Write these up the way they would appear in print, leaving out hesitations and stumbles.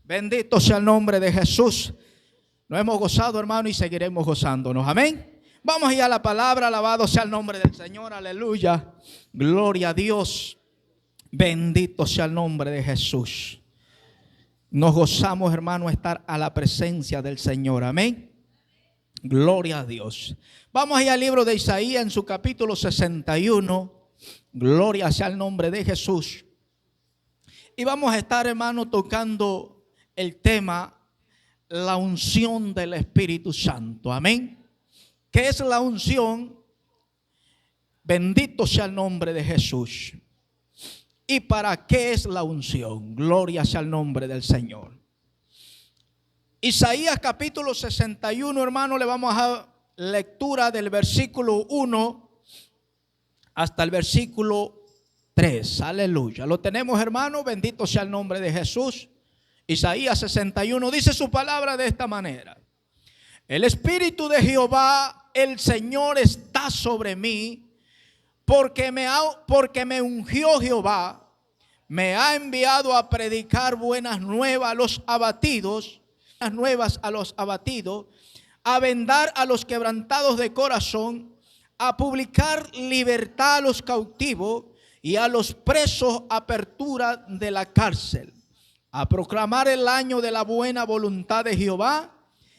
Bendito sea el nombre de Jesús. Nos hemos gozado, hermano, y seguiremos gozándonos. Amén. Vamos a ir a la palabra. Alabado sea el nombre del Señor. Aleluya. Gloria a Dios. Bendito sea el nombre de Jesús. Nos gozamos, hermano, estar a la presencia del Señor. Amén. Gloria a Dios. Vamos a ir al libro de Isaías en su capítulo 61. Gloria sea el nombre de Jesús. Y vamos a estar, hermano, tocando el tema, la unción del Espíritu Santo. Amén. ¿Qué es la unción? Bendito sea el nombre de Jesús. ¿Y para qué es la unción? Gloria sea el nombre del Señor. Isaías capítulo 61, hermano, le vamos a dar lectura del versículo 1 hasta el versículo 3. Aleluya. ¿Lo tenemos, hermano? Bendito sea el nombre de Jesús. Isaías 61 dice su palabra de esta manera: el Espíritu de Jehová, el Señor, está sobre mí, porque me ungió Jehová, me ha enviado a predicar buenas nuevas a los abatidos, a vendar a los quebrantados de corazón, a publicar libertad a los cautivos y a los presos apertura de la cárcel, a proclamar el año de la buena voluntad de Jehová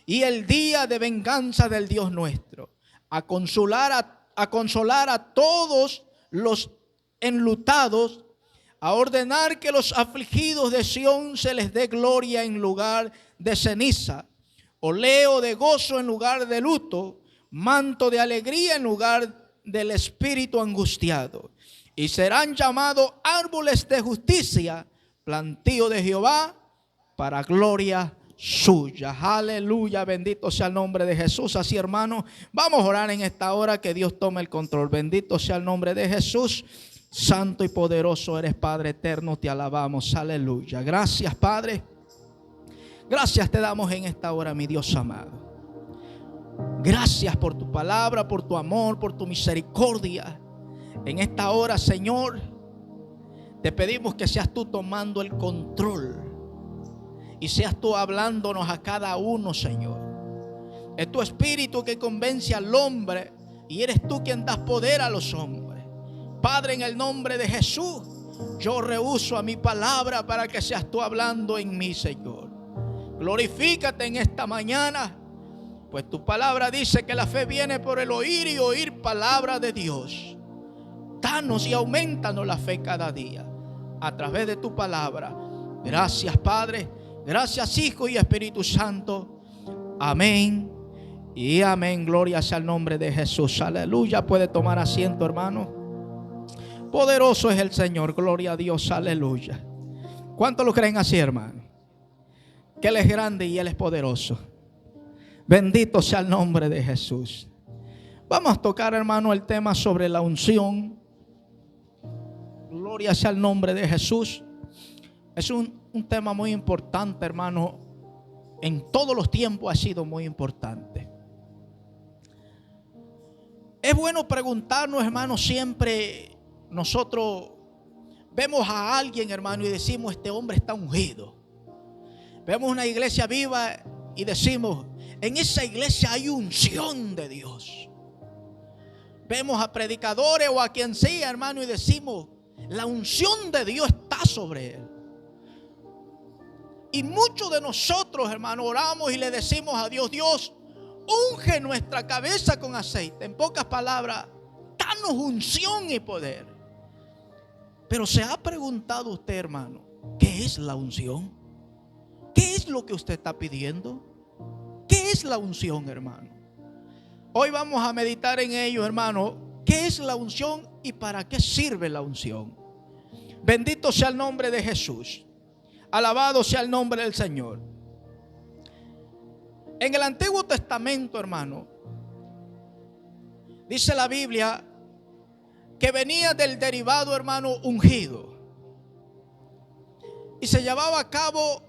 y el día de venganza del Dios nuestro, a consolar a todos los enlutados, a ordenar que los afligidos de Sión se les dé gloria en lugar de ceniza, oleo de gozo en lugar de luto, manto de alegría en lugar del espíritu angustiado. Y serán llamados árboles de justicia, plantío de Jehová, para gloria suya. Aleluya, bendito sea el nombre de Jesús. Así, hermano, vamos a orar en esta hora, que Dios tome el control. Bendito sea el nombre de Jesús. Santo y poderoso eres, Padre eterno, te alabamos. Aleluya. Gracias, Padre. Gracias te damos en esta hora, mi Dios amado. Gracias por tu palabra, por tu amor, por tu misericordia. En esta hora, Señor, te pedimos que seas tú tomando el control y seas tú hablándonos a cada uno, Señor. Es tu espíritu que convence al hombre y eres tú quien das poder a los hombres. Padre, en el nombre de Jesús, yo rehúso a mi palabra para que seas tú hablando en mí, Señor. Glorifícate en esta mañana, pues tu palabra dice que la fe viene por el oír y oír palabra de Dios. Danos y aumentanos la fe cada día a través de tu palabra. Gracias, Padre. Gracias, Hijo y Espíritu Santo. Amén y amén. Gloria sea el nombre de Jesús. Aleluya. Puede tomar asiento, hermano. Poderoso es el Señor. Gloria a Dios. Aleluya. ¿Cuántos lo creen así, hermano? Que Él es grande y Él es poderoso. Bendito sea el nombre de Jesús. Vamos a tocar, hermano, el tema sobre la unción. Gloria sea el nombre de Jesús. Es un tema muy importante, hermano. En todos los tiempos ha sido muy importante. Es bueno preguntarnos, hermano, siempre nosotros vemos a alguien, hermano, y decimos: este hombre está ungido. Vemos una iglesia viva y decimos: en esa iglesia hay unción de Dios. Vemos a predicadores o a quien sea, hermano, y decimos: la unción de Dios está sobre él. Y muchos de nosotros, hermano, oramos y le decimos a Dios: Dios, unge nuestra cabeza con aceite. En pocas palabras, danos unción y poder. Pero ¿se ha preguntado usted, hermano, qué es la unción? ¿Qué es lo que usted está pidiendo? ¿Qué es la unción, hermano? Hoy vamos a meditar en ello, hermano. ¿Qué es la unción y para qué sirve la unción? Bendito sea el nombre de Jesús. Alabado sea el nombre del Señor. En el Antiguo Testamento, hermano, dice la Biblia que venía del derivado, hermano, ungido. Y se llevaba a cabo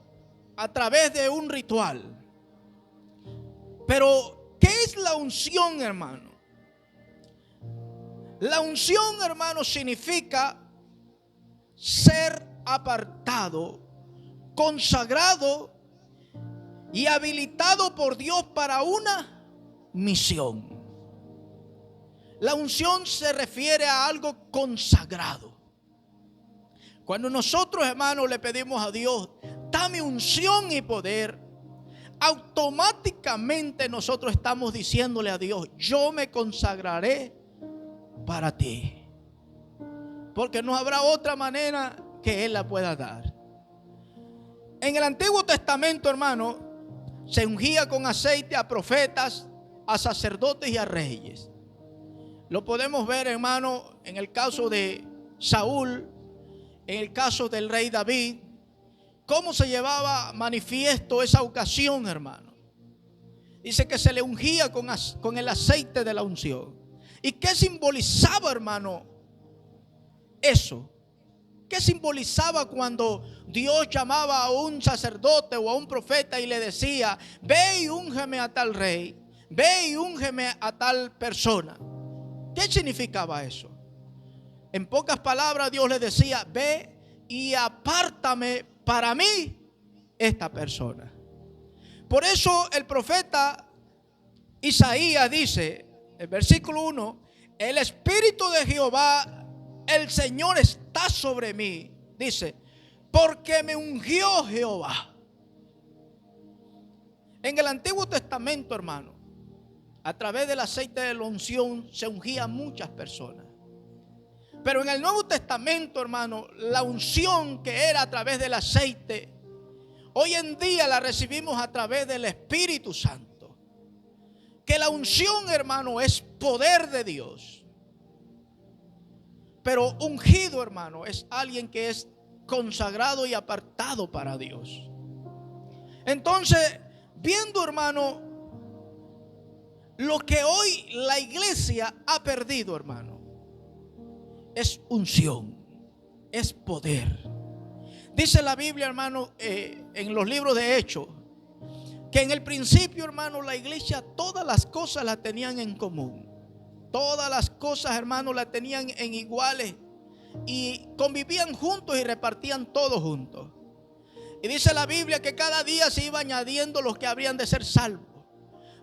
a través de un ritual. Pero, ¿qué es la unción, hermano? La unción, hermano, significa ser apartado consagrado y habilitado por Dios para una misión. La unción se refiere a algo consagrado. Cuando nosotros, hermanos, le pedimos a Dios, dame unción y poder, automáticamente nosotros estamos diciéndole a Dios, yo me consagraré para ti. Porque no habrá otra manera que Él la pueda dar. En el Antiguo Testamento, hermano, se ungía con aceite a profetas, a sacerdotes y a reyes. Lo podemos ver, hermano, en el caso de Saúl, en el caso del rey David, cómo se llevaba manifiesto esa ocasión, hermano. Dice que se le ungía con el aceite de la unción. ¿Y qué simbolizaba, hermano, eso? ¿Qué simbolizaba cuando Dios llamaba a un sacerdote o a un profeta y le decía, ve y úngeme a tal rey, ve y úngeme a tal persona? ¿Qué significaba eso? En pocas palabras, Dios le decía, ve y apártame para mí esta persona. Por eso el profeta Isaías dice, el versículo 1, el Espíritu de Jehová, el Señor está sobre mí. Dice, porque me ungió Jehová. En el Antiguo Testamento, hermano, a través del aceite de la unción se ungía a muchas personas. Pero en el Nuevo Testamento, hermano, la unción que era a través del aceite, hoy en día la recibimos a través del Espíritu Santo. Que la unción, hermano, es poder de Dios. Pero ungido, hermano, es alguien que es consagrado y apartado para Dios. Entonces, viendo, hermano, lo que hoy la iglesia ha perdido, hermano, es unción, es poder. Dice la Biblia, hermano, en los libros de Hechos, que en el principio, hermano, la iglesia todas las cosas las tenían en común. Todas las cosas, hermano, las tenían en iguales y convivían juntos y repartían todo juntos. Y dice la Biblia que cada día se iba añadiendo los que habrían de ser salvos.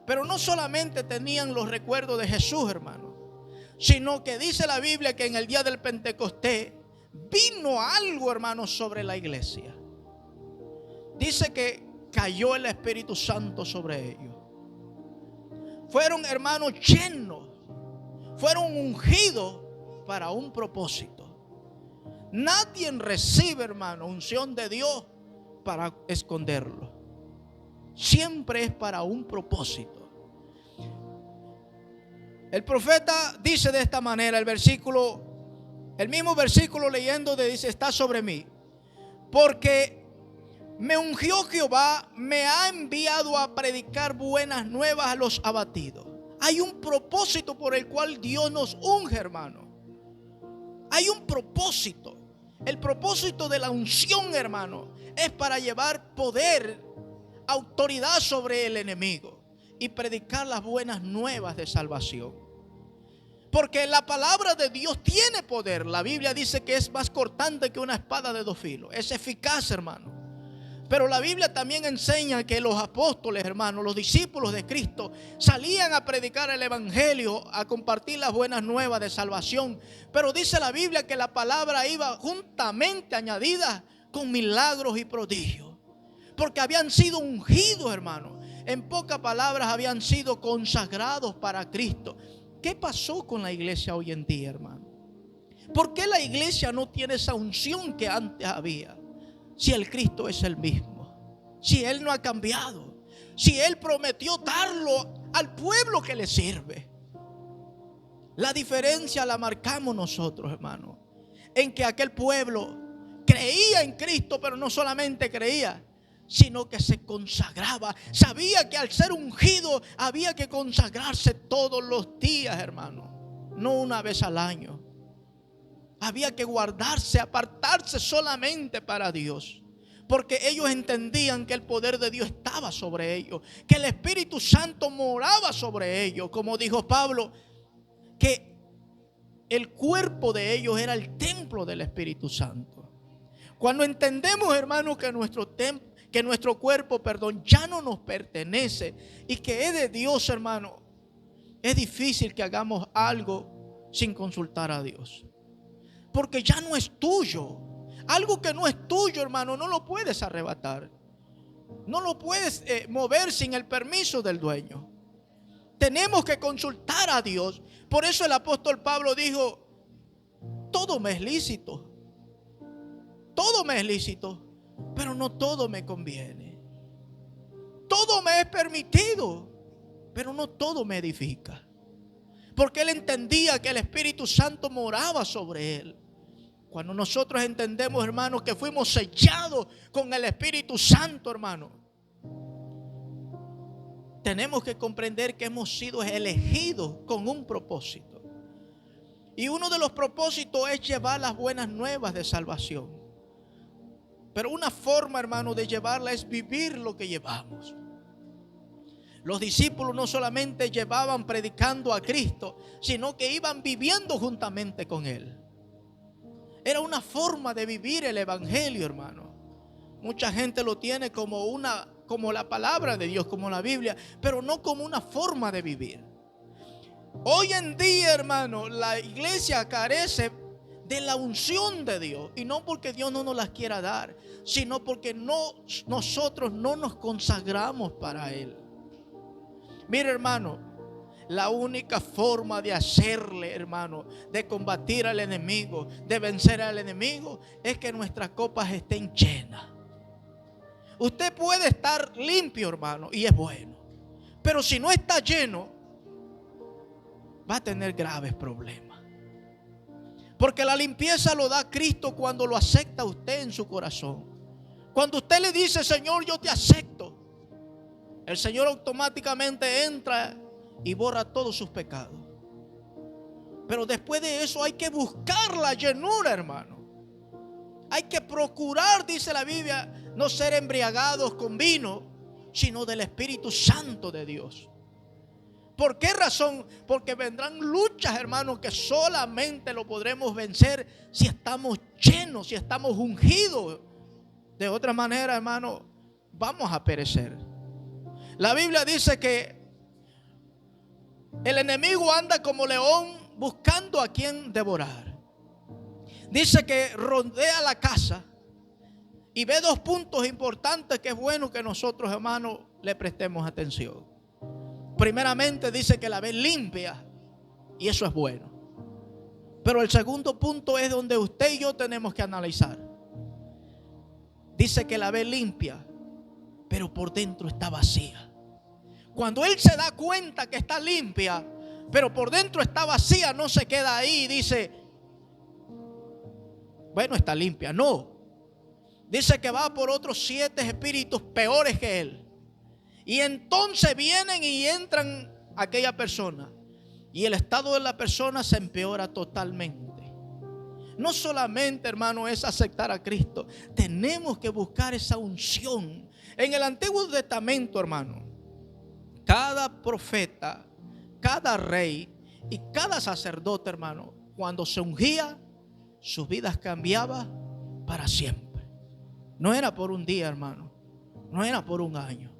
Pero no solamente tenían los recuerdos de Jesús, hermano, sino que dice la Biblia que en el día del Pentecostés vino algo, hermano, sobre la iglesia. Dice que cayó el Espíritu Santo sobre ellos. Fueron, hermanos, llenos, fueron ungidos para un propósito. Nadie recibe, hermano, unción de Dios para esconderlo. Siempre es para un propósito. El profeta dice de esta manera, el mismo versículo leyendo dice, está sobre mí, porque me ungió Jehová, me ha enviado a predicar buenas nuevas a los abatidos. Hay un propósito por el cual Dios nos unge, hermano. Hay un propósito. El propósito de la unción, hermano, es para llevar poder, autoridad sobre el enemigo y predicar las buenas nuevas de salvación. Porque la palabra de Dios tiene poder. La Biblia dice que es más cortante que una espada de dos filos. Es eficaz, hermano. Pero la Biblia también enseña que los apóstoles, hermanos, los discípulos de Cristo, salían a predicar el evangelio, a compartir las buenas nuevas de salvación. Pero dice la Biblia que la palabra iba juntamente añadida con milagros y prodigios. Porque habían sido ungidos, hermano. En pocas palabras, habían sido consagrados para Cristo. ¿Qué pasó con la iglesia hoy en día, hermano? ¿Por qué la iglesia no tiene esa unción que antes había? Si el Cristo es el mismo, si Él no ha cambiado, si Él prometió darlo al pueblo que le sirve. La diferencia la marcamos nosotros, hermano, en que aquel pueblo creía en Cristo, pero no solamente creía, sino que se consagraba. Sabía que al ser ungido había que consagrarse todos los días, hermano, no una vez al año. Había que guardarse, apartarse solamente para Dios, porque ellos entendían que el poder de Dios estaba sobre ellos, que el Espíritu Santo moraba sobre ellos, como dijo Pablo, que el cuerpo de ellos era el templo del Espíritu Santo. Cuando entendemos, hermano, que nuestro cuerpo, ya no nos pertenece y que es de Dios, hermano, es difícil que hagamos algo sin consultar a Dios. Porque ya no es tuyo. Algo que no es tuyo, hermano, no lo puedes arrebatar. No lo puedes mover sin el permiso del dueño. Tenemos que consultar a Dios. Por eso el apóstol Pablo dijo: todo me es lícito. Todo me es lícito, pero no todo me conviene. Todo me es permitido, pero no todo me edifica. Porque él entendía que el Espíritu Santo moraba sobre él. Cuando nosotros entendemos, hermanos, que fuimos sellados con el Espíritu Santo, hermano, tenemos que comprender que hemos sido elegidos con un propósito. Y uno de los propósitos es llevar las buenas nuevas de salvación. Pero una forma, hermano, de llevarla es vivir lo que llevamos. Los discípulos no solamente llevaban predicando a Cristo, sino que iban viviendo juntamente con Él. Era una forma de vivir el evangelio, hermano. Mucha gente lo tiene como la palabra de Dios, como la Biblia, pero no como una forma de vivir. Hoy en día, hermano, la iglesia carece de la unción de Dios, y no porque Dios no nos las quiera dar, sino porque nosotros no nos consagramos para Él. Mire, hermano, la única forma de hacerle, hermano, de combatir al enemigo, de vencer al enemigo, es que nuestras copas estén llenas. Usted puede estar limpio, hermano, y es bueno, pero si no está lleno, va a tener graves problemas. Porque la limpieza lo da Cristo cuando lo acepta usted en su corazón. Cuando usted le dice: Señor, yo te acepto, el Señor automáticamente entra y borra todos sus pecados. Pero después de eso hay que buscar la llenura, hermano. Hay que procurar, dice la Biblia, no ser embriagados con vino, sino del Espíritu Santo de Dios. ¿Por qué razón? Porque vendrán luchas, hermanos, que solamente lo podremos vencer si estamos llenos, si estamos ungidos. De otra manera, hermano, vamos a perecer. La Biblia dice que el enemigo anda como león buscando a quien devorar. Dice que rodea la casa y ve dos puntos importantes que es bueno que nosotros, hermanos, le prestemos atención. Primeramente dice que la ve limpia, y eso es bueno. Pero el segundo punto es donde usted y yo tenemos que analizar. Dice que la ve limpia, pero por dentro está vacía. Cuando él se da cuenta que está limpia, pero por dentro está vacía, no se queda ahí y dice: bueno, está limpia. No. Dice que va por otros 7 espíritus peores que él. Y entonces vienen y entran a aquella persona, y el estado de la persona se empeora totalmente. No solamente, hermano, es aceptar a Cristo. Tenemos que buscar esa unción. En el Antiguo Testamento, hermano, cada profeta, cada rey y cada sacerdote, hermano, cuando se ungía, sus vidas cambiaban para siempre. No era por un día, hermano. No era por un año.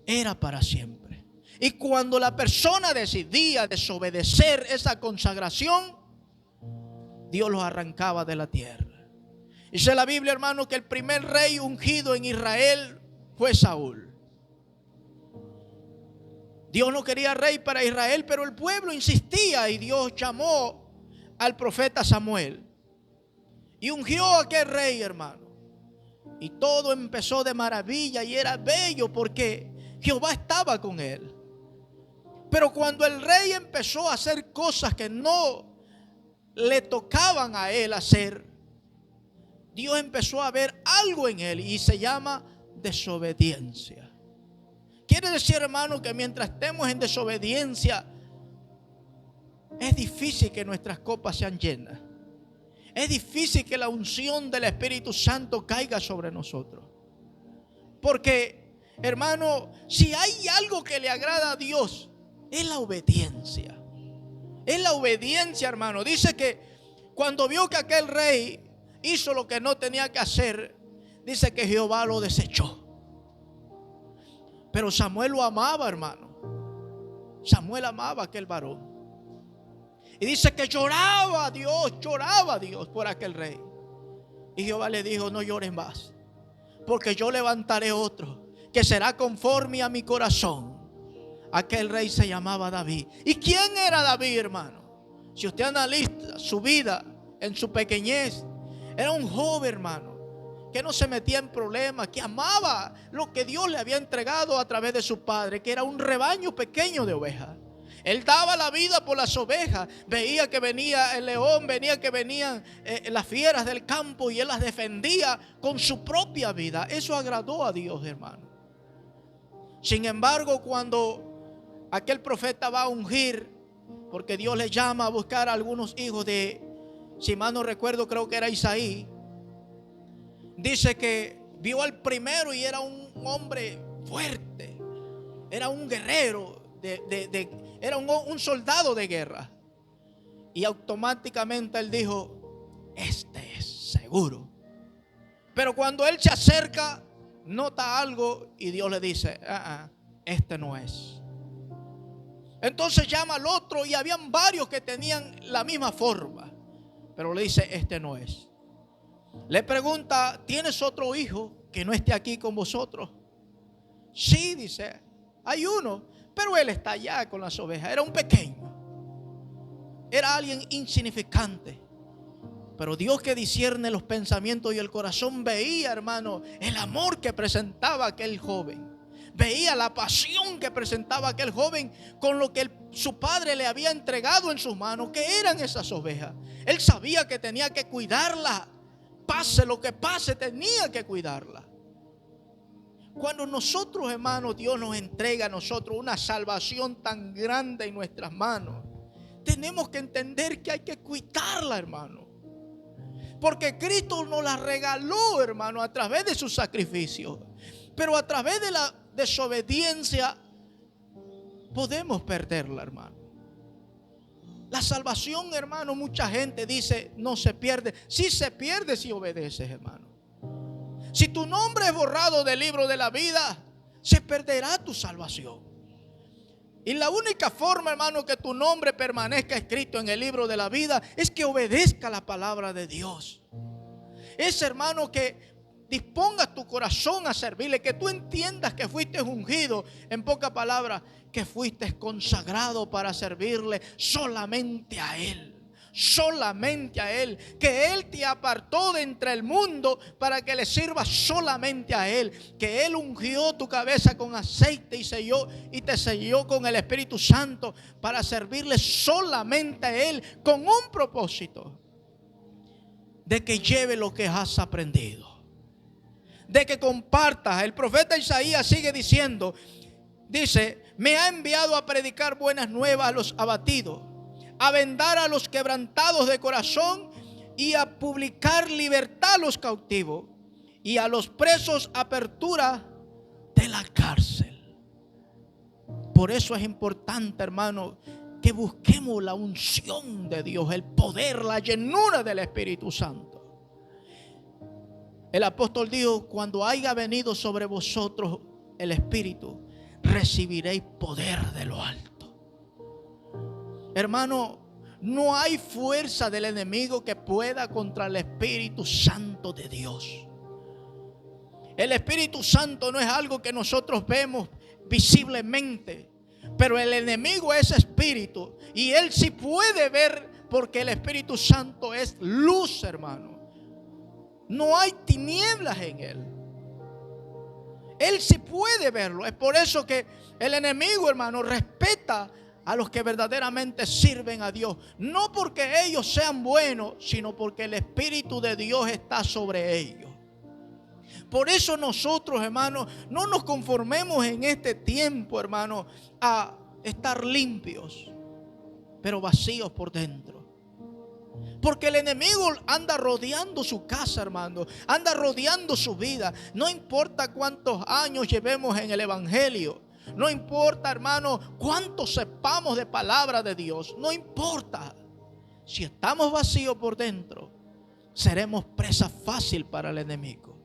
Era para siempre. Y cuando la persona decidía desobedecer esa consagración, Dios los arrancaba de la tierra. Dice la Biblia, hermano, que el primer rey ungido en Israel fue Saúl. Dios no quería rey para Israel, pero el pueblo insistía y Dios llamó al profeta Samuel y ungió a aquel rey, hermano. Y todo empezó de maravilla y era bello porque Jehová estaba con él. Pero cuando el rey empezó a hacer cosas que no le tocaban a él hacer, Dios empezó a ver algo en él y se llama desobediencia. Quiere decir, hermano, que mientras estemos en desobediencia, es difícil que nuestras copas sean llenas. Es difícil que la unción del Espíritu Santo caiga sobre nosotros. Porque, hermano, si hay algo que le agrada a Dios, es la obediencia. Es la obediencia, hermano. Dice que cuando vio que aquel rey hizo lo que no tenía que hacer, dice que Jehová lo desechó. Pero Samuel lo amaba, hermano. Samuel amaba a aquel varón. Y dice que lloraba a Dios por aquel rey. Y Jehová le dijo: no llores más, porque yo levantaré otro que será conforme a mi corazón. Aquel rey se llamaba David. ¿Y quién era David, hermano? Si usted analiza su vida en su pequeñez, era un joven, hermano, que no se metía en problemas, que amaba lo que Dios le había entregado a través de su padre, que era un rebaño pequeño de ovejas. Él daba la vida por las ovejas. Veía que venía el león, veía que venían las fieras del campo, y él las defendía con su propia vida. Eso agradó a Dios, hermano. Sin embargo, cuando aquel profeta va a ungir, porque Dios le llama a buscar a algunos hijos de, si mal no recuerdo, creo que era Isaí. Dice que vio al primero y era un hombre fuerte, era un guerrero, era un soldado de guerra. Y automáticamente él dijo: este es seguro. Pero cuando él se acerca, nota algo y Dios le dice: este no es. Entonces llama al otro, y habían varios que tenían la misma forma, pero le dice: este no es. Le pregunta: ¿tienes otro hijo que no esté aquí con vosotros? Sí, dice, hay uno, pero él está allá con las ovejas. Era un pequeño, era alguien insignificante. Pero Dios, que discierne los pensamientos y el corazón, veía, hermano, el amor que presentaba aquel joven. Veía la pasión que presentaba aquel joven con lo que su padre le había entregado en sus manos, que eran esas ovejas. Él sabía que tenía que cuidarla. Pase lo que pase, tenía que cuidarla. Cuando nosotros, hermanos, Dios nos entrega a nosotros una salvación tan grande en nuestras manos, tenemos que entender que hay que cuidarla, hermano. Porque Cristo nos la regaló, hermano, a través de su sacrificio. Pero a través de la desobediencia podemos perderla, hermano. La salvación, hermano, mucha gente dice no se pierde. Sí se pierde si obedeces, hermano. Si tu nombre es borrado del libro de la vida, se perderá tu salvación. Y la única forma, hermano, que tu nombre permanezca escrito en el libro de la vida es que obedezca la palabra de Dios. Es, hermano, que dispongas tu corazón a servirle, que tú entiendas que fuiste ungido, en pocas palabras, que fuiste consagrado para servirle solamente a Él. Solamente a Él, que Él te apartó de entre el mundo para que le sirvas solamente a Él, que Él ungió tu cabeza con aceite y te selló con el Espíritu Santo para servirle solamente a Él, con un propósito: de que lleve lo que has aprendido, de que compartas. El profeta Isaías sigue diciendo, dice: me ha enviado a predicar buenas nuevas a los abatidos, a vendar a los quebrantados de corazón, y a publicar libertad a los cautivos, y a los presos apertura de la cárcel. Por eso es importante, hermano, que busquemos la unción de Dios, el poder, la llenura del Espíritu Santo. El apóstol dijo: cuando haya venido sobre vosotros el Espíritu, recibiréis poder de lo alto. Hermano, no hay fuerza del enemigo que pueda contra el Espíritu Santo de Dios. El Espíritu Santo no es algo que nosotros vemos visiblemente, pero el enemigo es espíritu, y él sí puede ver, porque el Espíritu Santo es luz, hermano. No hay tinieblas en él. Él sí puede verlo. Es por eso que el enemigo, hermano, respeta a los que verdaderamente sirven a Dios. No porque ellos sean buenos, sino porque el Espíritu de Dios está sobre ellos. Por eso nosotros, hermanos, no nos conformemos en este tiempo, hermano, a estar limpios, pero vacíos por dentro. Porque el enemigo anda rodeando su casa, hermano, anda rodeando su vida. No importa cuántos años llevemos en el evangelio, no importa, hermano, cuánto sepamos de palabra de Dios, no importa. Si estamos vacíos por dentro, seremos presa fácil para el enemigo.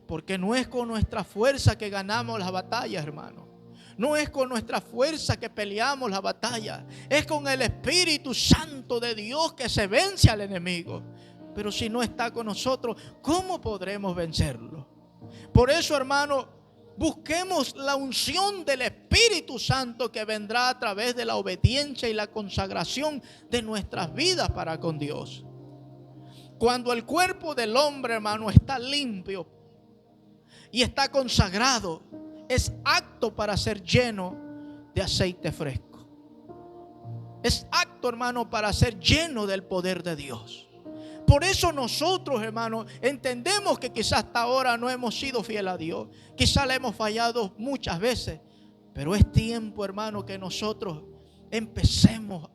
Porque no es con nuestra fuerza que ganamos las batallas, hermano. No es con nuestra fuerza que peleamos la batalla. Es con el Espíritu Santo de Dios que se vence al enemigo. Pero si no está con nosotros, ¿cómo podremos vencerlo? Por eso, hermano, busquemos la unción del Espíritu Santo que vendrá a través de la obediencia y la consagración de nuestras vidas para con Dios. Cuando el cuerpo del hombre, hermano, está limpio y está consagrado, es apto para ser lleno de aceite fresco. Es apto, hermano, para ser lleno del poder de Dios. Por eso nosotros, hermanos, entendemos que quizás hasta ahora no hemos sido fieles a Dios. Quizás le hemos fallado muchas veces. Pero es tiempo, hermano, que nosotros empecemos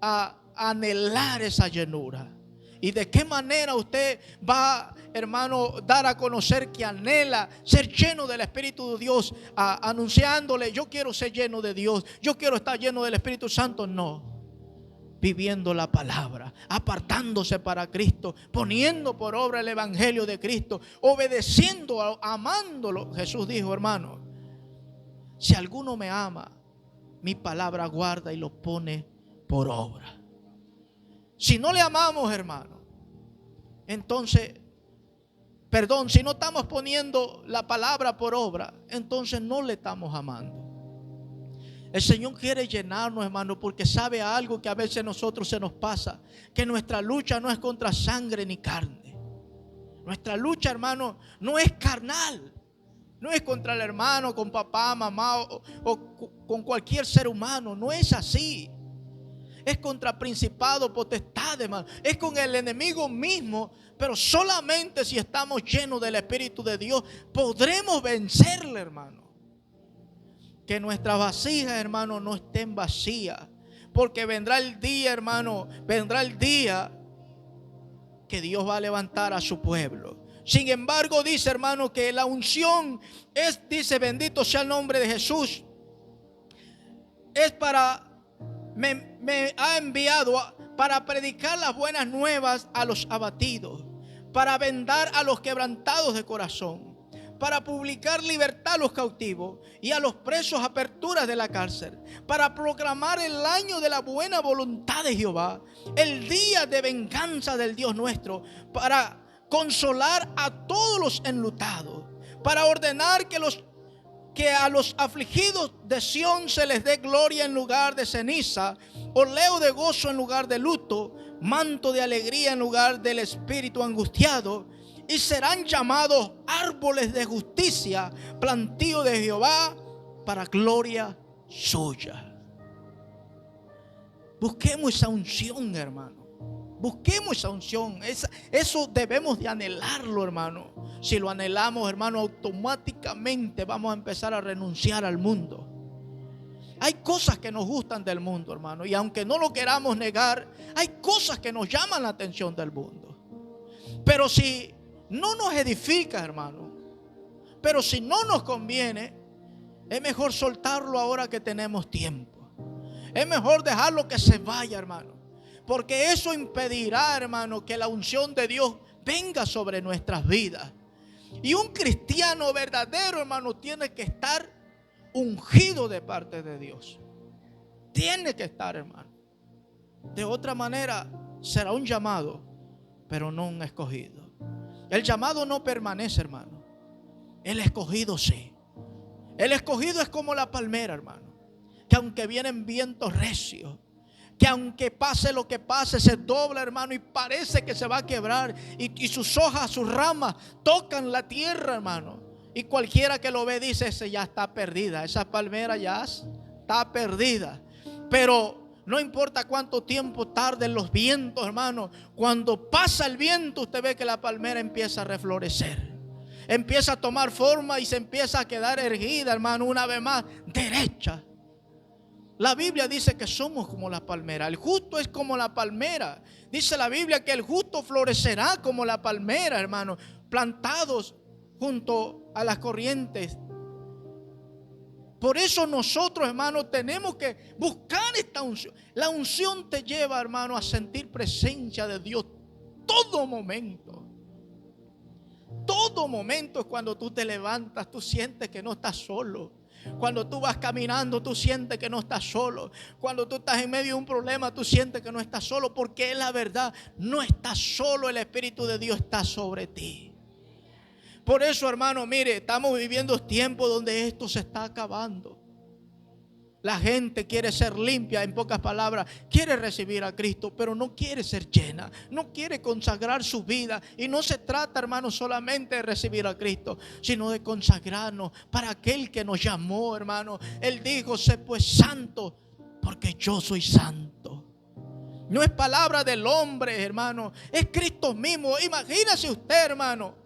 a anhelar esa llenura. ¿Y de qué manera usted va, hermano, dar a conocer que anhela ser lleno del Espíritu de Dios? Anunciándole, yo quiero ser lleno de Dios, yo quiero estar lleno del Espíritu Santo. No. Viviendo la palabra, apartándose para Cristo, poniendo por obra el Evangelio de Cristo, obedeciendo, amándolo. Jesús dijo, hermano, si alguno me ama, mi palabra guarda y lo pone por obra. Si no le amamos, hermano, entonces, si no estamos poniendo la palabra por obra, entonces no le estamos amando. El Señor quiere llenarnos, hermano, porque sabe algo que a veces a nosotros se nos pasa, que nuestra lucha no es contra sangre ni carne. Nuestra lucha, hermano, no es carnal. No es contra el hermano, con papá, mamá o con cualquier ser humano. No es así. Es contra principado, potestad, hermano. Es con el enemigo mismo. Pero solamente si estamos llenos del Espíritu de Dios podremos vencerle, hermano. Que nuestras vasijas, hermano, no estén vacías. Porque vendrá el día, hermano, vendrá el día que Dios va a levantar a su pueblo. Sin embargo, dice, hermano, que la unción es, dice, bendito sea el nombre de Jesús. Es para, me ha enviado para predicar las buenas nuevas a los abatidos, para vendar a los quebrantados de corazón, para publicar libertad a los cautivos y a los presos aperturas de la cárcel, para proclamar el año de la buena voluntad de Jehová, el día de venganza del Dios nuestro, para consolar a todos los enlutados, para ordenar que a los afligidos de Sión se les dé gloria en lugar de ceniza, oleo de gozo en lugar de luto, manto de alegría en lugar del espíritu angustiado. Y serán llamados árboles de justicia, plantío de Jehová para gloria suya. Busquemos esa unción, hermano. Busquemos esa unción. Eso debemos de anhelarlo, hermano. Si lo anhelamos, hermano, automáticamente vamos a empezar a renunciar al mundo. Hay cosas que nos gustan del mundo, hermano. Y aunque no lo queramos negar, hay cosas que nos llaman la atención del mundo. Pero si no nos edifica, hermano, pero si no nos conviene, es mejor soltarlo ahora que tenemos tiempo. Es mejor dejarlo que se vaya, hermano, porque eso impedirá, hermano, que la unción de Dios venga sobre nuestras vidas. Y un cristiano verdadero, hermano, tiene que estar ungido de parte de Dios. Tiene que estar, hermano. De otra manera será un llamado, pero no un escogido. El llamado no permanece, hermano. El escogido sí. El escogido es como la palmera, hermano, que aunque vienen vientos recios, que aunque pase lo que pase, se dobla, hermano, y parece que se va a quebrar, y sus hojas, sus ramas tocan la tierra, hermano, y cualquiera que lo ve dice, esa ya está perdida, esa palmera ya está perdida. Pero no importa cuánto tiempo tarden los vientos, hermano, cuando pasa el viento, usted ve que la palmera empieza a reflorecer, empieza a tomar forma y se empieza a quedar erguida, hermano, una vez más, derecha. La Biblia dice que somos como la palmera. El justo es como la palmera. Dice la Biblia que el justo florecerá como la palmera, hermano, plantados junto a las corrientes. Por eso nosotros, hermano, tenemos que buscar esta unción. La unción te lleva, hermano, a sentir presencia de Dios todo momento. Todo momento es cuando tú te levantas, tú sientes que no estás solo. Cuando tú vas caminando, tú sientes que no estás solo. Cuando tú estás en medio de un problema, tú sientes que no estás solo. Porque es la verdad, no estás solo, el Espíritu de Dios está sobre ti. Por eso, hermano, mire, estamos viviendo tiempos donde esto se está acabando. La gente quiere ser limpia, en pocas palabras, quiere recibir a Cristo, pero no quiere ser llena, no quiere consagrar su vida. Y no se trata, hermano, solamente de recibir a Cristo, sino de consagrarnos para aquel que nos llamó, hermano. Él dijo, sé pues santo, porque yo soy santo. No es palabra del hombre, hermano, es Cristo mismo. Imagínese usted, hermano,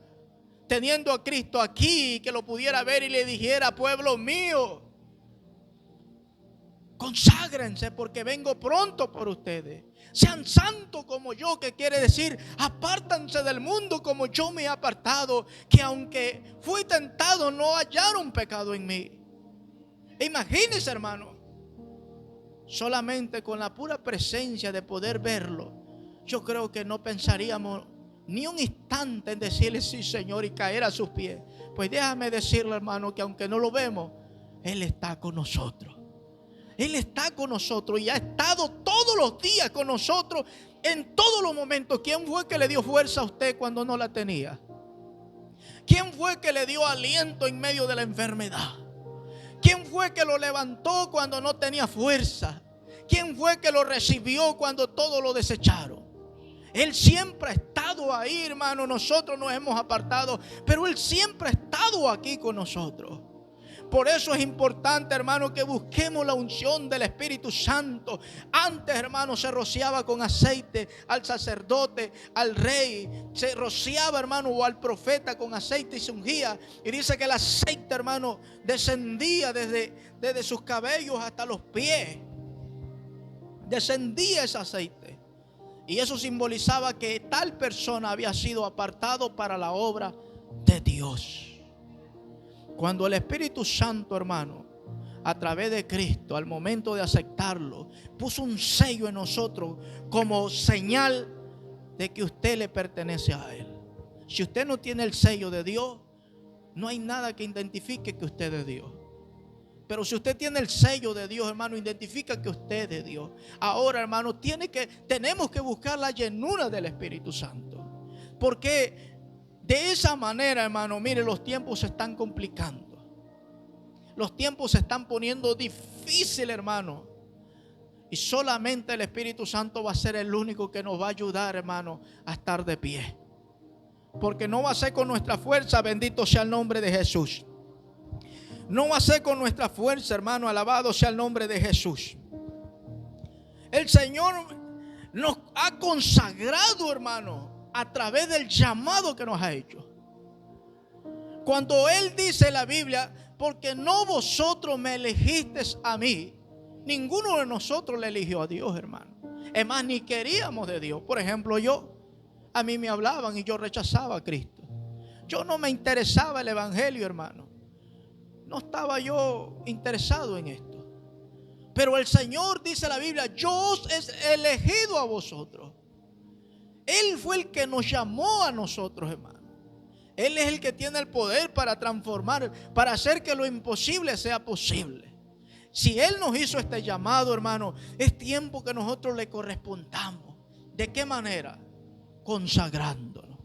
teniendo a Cristo aquí, que lo pudiera ver y le dijera, pueblo mío, conságrense porque vengo pronto por ustedes. Sean santos como yo, que quiere decir, apártanse del mundo como yo me he apartado, que aunque fui tentado no hallaron pecado en mí. Imagínense, hermano, solamente con la pura presencia de poder verlo, yo creo que no pensaríamos ni un instante en decirle sí, Señor, y caer a sus pies. Pues déjame decirle, hermano, que aunque no lo vemos, Él está con nosotros. Él está con nosotros y ha estado todos los días con nosotros en todos los momentos. ¿Quién fue que le dio fuerza a usted cuando no la tenía? ¿Quién fue que le dio aliento en medio de la enfermedad? ¿Quién fue que lo levantó cuando no tenía fuerza? ¿Quién fue que lo recibió cuando todos lo desecharon? Él siempre ha estado ahí, hermano. Nosotros nos hemos apartado, pero Él siempre ha estado aquí con nosotros. Por eso es importante, hermano, que busquemos la unción del Espíritu Santo. Antes, hermano, se rociaba con aceite al sacerdote, al rey. Se rociaba, hermano, o al profeta con aceite y se ungía. Y dice que el aceite, hermano, descendía desde sus cabellos hasta los pies. Descendía ese aceite. Y eso simbolizaba que tal persona había sido apartado para la obra de Dios. Cuando el Espíritu Santo, hermano, a través de Cristo, al momento de aceptarlo, puso un sello en nosotros como señal de que usted le pertenece a Él. Si usted no tiene el sello de Dios, no hay nada que identifique que usted es de Dios. Pero si usted tiene el sello de Dios, hermano, identifica que usted es de Dios. Ahora, hermano, tenemos que buscar la llenura del Espíritu Santo. Porque de esa manera, hermano, mire, los tiempos se están complicando. Los tiempos se están poniendo difíciles, hermano. Y solamente el Espíritu Santo va a ser el único que nos va a ayudar, hermano, a estar de pie. Porque no va a ser con nuestra fuerza, bendito sea el nombre de Jesús. No va a ser con nuestra fuerza, hermano, alabado sea el nombre de Jesús. El Señor nos ha consagrado, hermano, a través del llamado que nos ha hecho. Cuando Él dice en la Biblia, porque no vosotros me elegisteis a mí, ninguno de nosotros le eligió a Dios, hermano. Es más, ni queríamos de Dios. Por ejemplo, a mí me hablaban y yo rechazaba a Cristo. Yo no me interesaba el evangelio, hermano. No estaba yo interesado en esto. Pero el Señor, dice la Biblia, yo os he elegido a vosotros. Él fue el que nos llamó a nosotros, hermano. Él es el que tiene el poder para transformar, para hacer que lo imposible sea posible. Si Él nos hizo este llamado, hermano, es tiempo que nosotros le correspondamos. ¿De qué manera? Consagrándonos.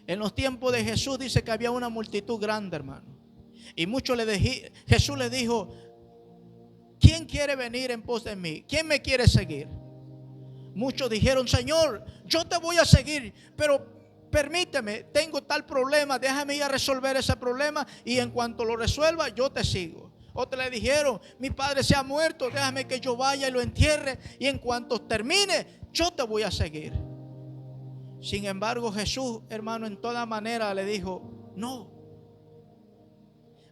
En los tiempos de Jesús dice que había una multitud grande, hermano. Y Jesús le dijo, ¿quién quiere venir en pos de mí? ¿Quién me quiere seguir? Muchos dijeron, Señor, yo te voy a seguir, pero permíteme, tengo tal problema, déjame ir a resolver ese problema y en cuanto lo resuelva, yo te sigo. Otros le dijeron, mi padre se ha muerto, déjame que yo vaya y lo entierre y en cuanto termine, yo te voy a seguir. Sin embargo, Jesús, hermano, en toda manera le dijo, no.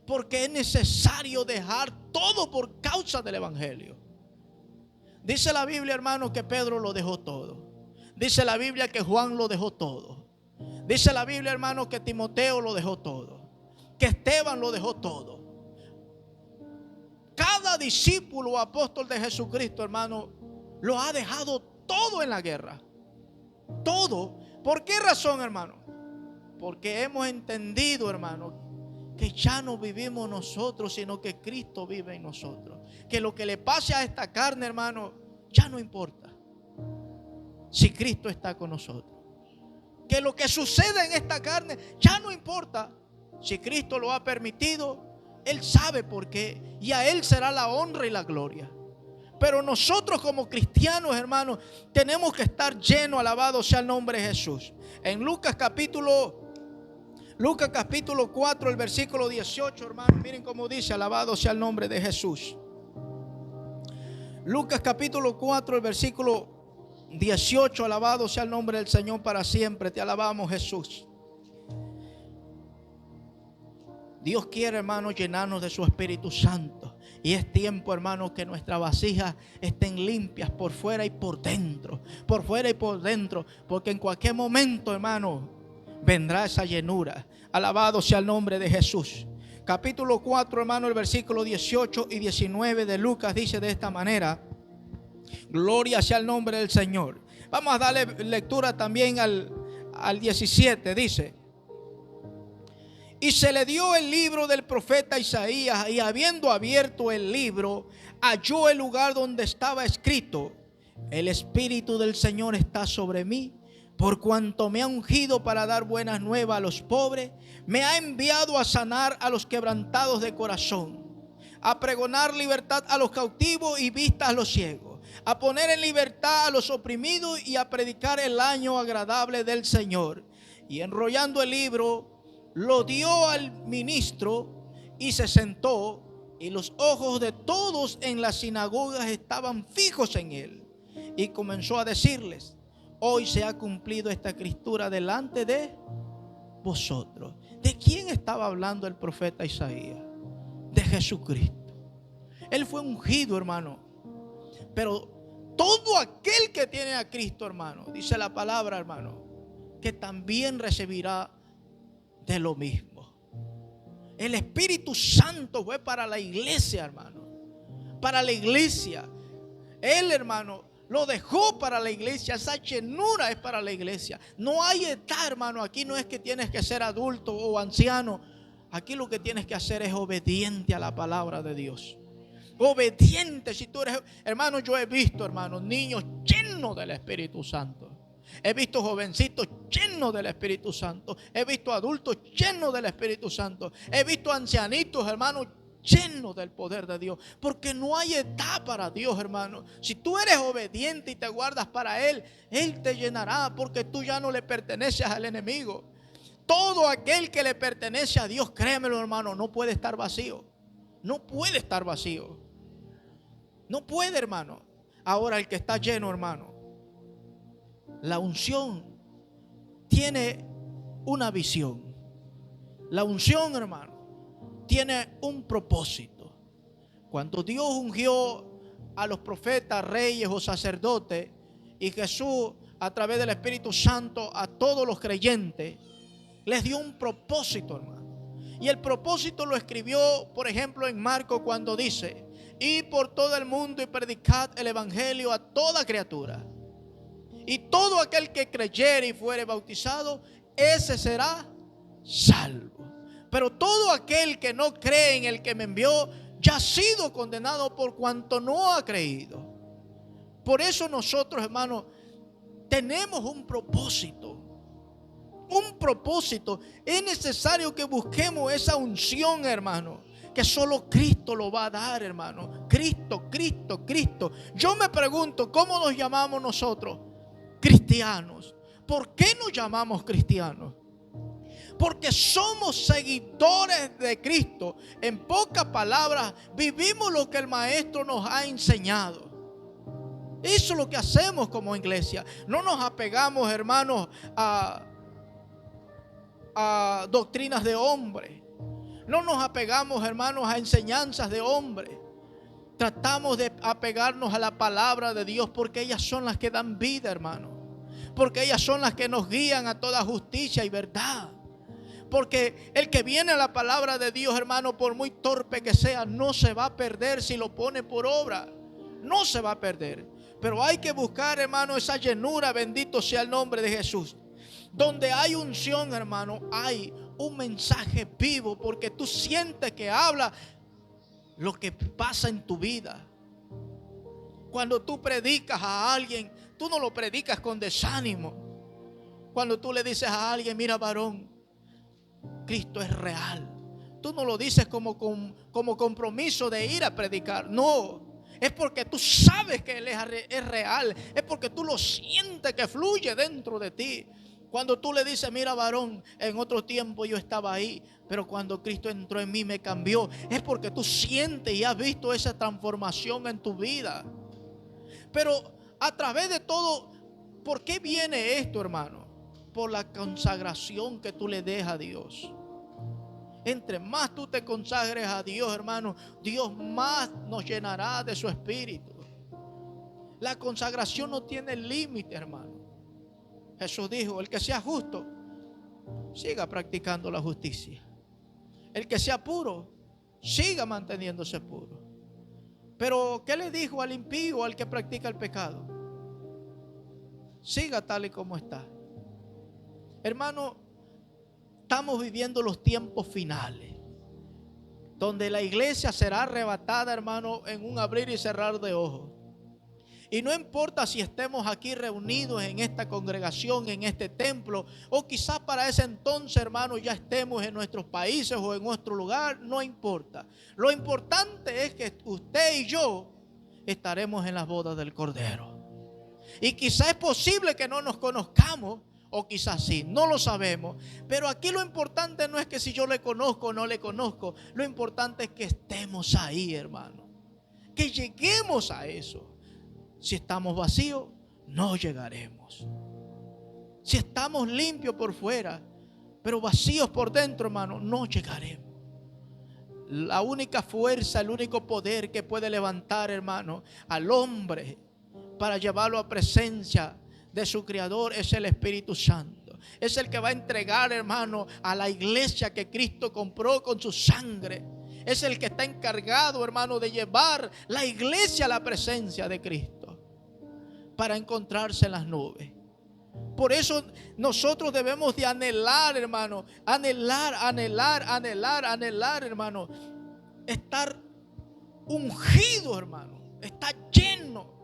Porque es necesario dejar todo por causa del evangelio. Dice la Biblia, hermano, que Pedro lo dejó todo. Dice la Biblia que Juan lo dejó todo. Dice la Biblia, hermano, que Timoteo lo dejó todo. Que Esteban lo dejó todo. Cada discípulo o apóstol de Jesucristo, hermano, lo ha dejado todo en la guerra. Todo. ¿Por qué razón, hermano? Porque hemos entendido, hermano, que ya no vivimos nosotros, sino que Cristo vive en nosotros. Que lo que le pase a esta carne, hermano, ya no importa si Cristo está con nosotros. Que lo que suceda en esta carne ya no importa si Cristo lo ha permitido. Él sabe por qué, y a Él será la honra y la gloria. Pero nosotros como cristianos, hermanos, tenemos que estar llenos, alabado sea el nombre de Jesús. En Lucas capítulo 4, el versículo 18, hermanos, miren cómo dice, alabado sea el nombre de Jesús. Lucas capítulo 4, el versículo 18, alabado sea el nombre del Señor para siempre. Te alabamos, Jesús. Dios quiere, hermanos, llenarnos de su Espíritu Santo. Y es tiempo, hermanos, que nuestras vasijas estén limpias por fuera y por dentro. Por fuera y por dentro. Porque en cualquier momento, hermano, vendrá esa llenura. Alabado sea el nombre de Jesús. Capítulo 4, hermano, el versículo 18 y 19 de Lucas dice de esta manera: gloria sea el nombre del Señor. Vamos a darle lectura también al 17. Dice: y se le dio el libro del profeta Isaías, y habiendo abierto el libro, halló el lugar donde estaba escrito: el Espíritu del Señor está sobre mí, por cuanto me ha ungido para dar buenas nuevas a los pobres, me ha enviado a sanar a los quebrantados de corazón, a pregonar libertad a los cautivos y vista a los ciegos, a poner en libertad a los oprimidos y a predicar el año agradable del Señor. Y enrollando el libro, lo dio al ministro y se sentó, y los ojos de todos en las sinagogas estaban fijos en él. Y comenzó a decirles: hoy se ha cumplido esta escritura delante de vosotros. ¿De quién estaba hablando el profeta Isaías? De Jesucristo. Él fue ungido, hermano. Pero todo aquel que tiene a Cristo, hermano, dice la palabra, hermano, que también recibirá de lo mismo. El Espíritu Santo fue para la iglesia, hermano. Para la iglesia. Él, hermano, lo dejó para la iglesia. Esa llenura es para la iglesia. No hay edad, hermano. Aquí no es que tienes que ser adulto o anciano. Aquí lo que tienes que hacer es obediente a la palabra de Dios. Obediente. Si tú eres, hermano, yo he visto, hermano, niños llenos del Espíritu Santo. He visto jovencitos llenos del Espíritu Santo. He visto adultos llenos del Espíritu Santo. He visto ancianitos, hermanos, llenos del poder de Dios. Porque no hay edad para Dios, hermano. Si tú eres obediente y te guardas para Él, Él te llenará, porque tú ya no le perteneces al enemigo. Todo aquel que le pertenece a Dios, créemelo, hermano, no puede estar vacío. No puede estar vacío. No puede, hermano. Ahora el que está lleno, hermano, la unción tiene una visión. La unción, hermano, tiene un propósito. Cuando Dios ungió a los profetas, reyes o sacerdotes, y Jesús a través del Espíritu Santo a todos los creyentes, les dio un propósito, hermano. Y el propósito lo escribió, por ejemplo, en Marcos, cuando dice: id por todo el mundo y predicad el evangelio a toda criatura. Y todo aquel que creyere y fuere bautizado, ese será salvo. Pero todo aquel que no cree en el que me envió, ya ha sido condenado por cuanto no ha creído. Por eso nosotros, hermanos, tenemos un propósito. Un propósito. Es necesario que busquemos esa unción, hermano, que solo Cristo lo va a dar, hermano. Cristo, Cristo, Cristo. Yo me pregunto, ¿cómo nos llamamos nosotros? Cristianos. ¿Por qué nos llamamos cristianos? Porque somos seguidores de Cristo. En pocas palabras, vivimos lo que el Maestro nos ha enseñado. Eso es lo que hacemos como iglesia. No nos apegamos, hermanos, a doctrinas de hombre. No nos apegamos, hermanos, a enseñanzas de hombre. Tratamos de apegarnos a la palabra de Dios, porque ellas son las que dan vida, hermano. Porque ellas son las que nos guían a toda justicia y verdad. Porque el que viene a la palabra de Dios, hermano, por muy torpe que sea, no se va a perder si lo pone por obra. No se va a perder. Pero hay que buscar, hermano, esa llenura, bendito sea el nombre de Jesús. Donde hay unción, hermano, hay un mensaje vivo, porque tú sientes que habla lo que pasa en tu vida. Cuando tú predicas a alguien, tú no lo predicas con desánimo. Cuando tú le dices a alguien, mira varón, Cristo es real, tú no lo dices como compromiso de ir a predicar. No, es porque tú sabes que Él es real. Es porque tú lo sientes que fluye dentro de ti. Cuando tú le dices, mira varón, en otro tiempo yo estaba ahí, pero cuando Cristo entró en mí me cambió. Es porque tú sientes y has visto esa transformación en tu vida. Pero a través de todo, ¿por qué viene esto, hermano? Por la consagración que tú le des a Dios. Entre más tú te consagres a Dios, hermano, Dios más nos llenará de su espíritu. La consagración no tiene límite, hermano. Jesús dijo, el que sea justo, siga practicando la justicia. El que sea puro, siga manteniéndose puro. Pero ¿qué le dijo al impío, al que practica el pecado? Siga tal y como está. Hermano, estamos viviendo los tiempos finales, donde la iglesia será arrebatada, hermano, en un abrir y cerrar de ojos. Y no importa si estemos aquí reunidos en esta congregación, en este templo, o quizás para ese entonces, hermano, ya estemos en nuestros países o en nuestro lugar, no importa. Lo importante es que usted y yo estaremos en las bodas del Cordero. Y quizás es posible que no nos conozcamos, o quizás sí, no lo sabemos. Pero aquí lo importante no es que si yo le conozco o no le conozco. Lo importante es que estemos ahí, hermano. Que lleguemos a eso. Si estamos vacíos, no llegaremos. Si estamos limpios por fuera, pero vacíos por dentro, hermano, no llegaremos. La única fuerza, el único poder que puede levantar, hermano, al hombre para llevarlo a presencia de su Creador es el Espíritu Santo. Es el que va a entregar, hermano, a la iglesia que Cristo compró con su sangre. Es el que está encargado, hermano, de llevar la iglesia a la presencia de Cristo para encontrarse en las nubes. Por eso nosotros debemos de anhelar, hermano, anhelar, hermano, estar ungido, hermano, estar lleno.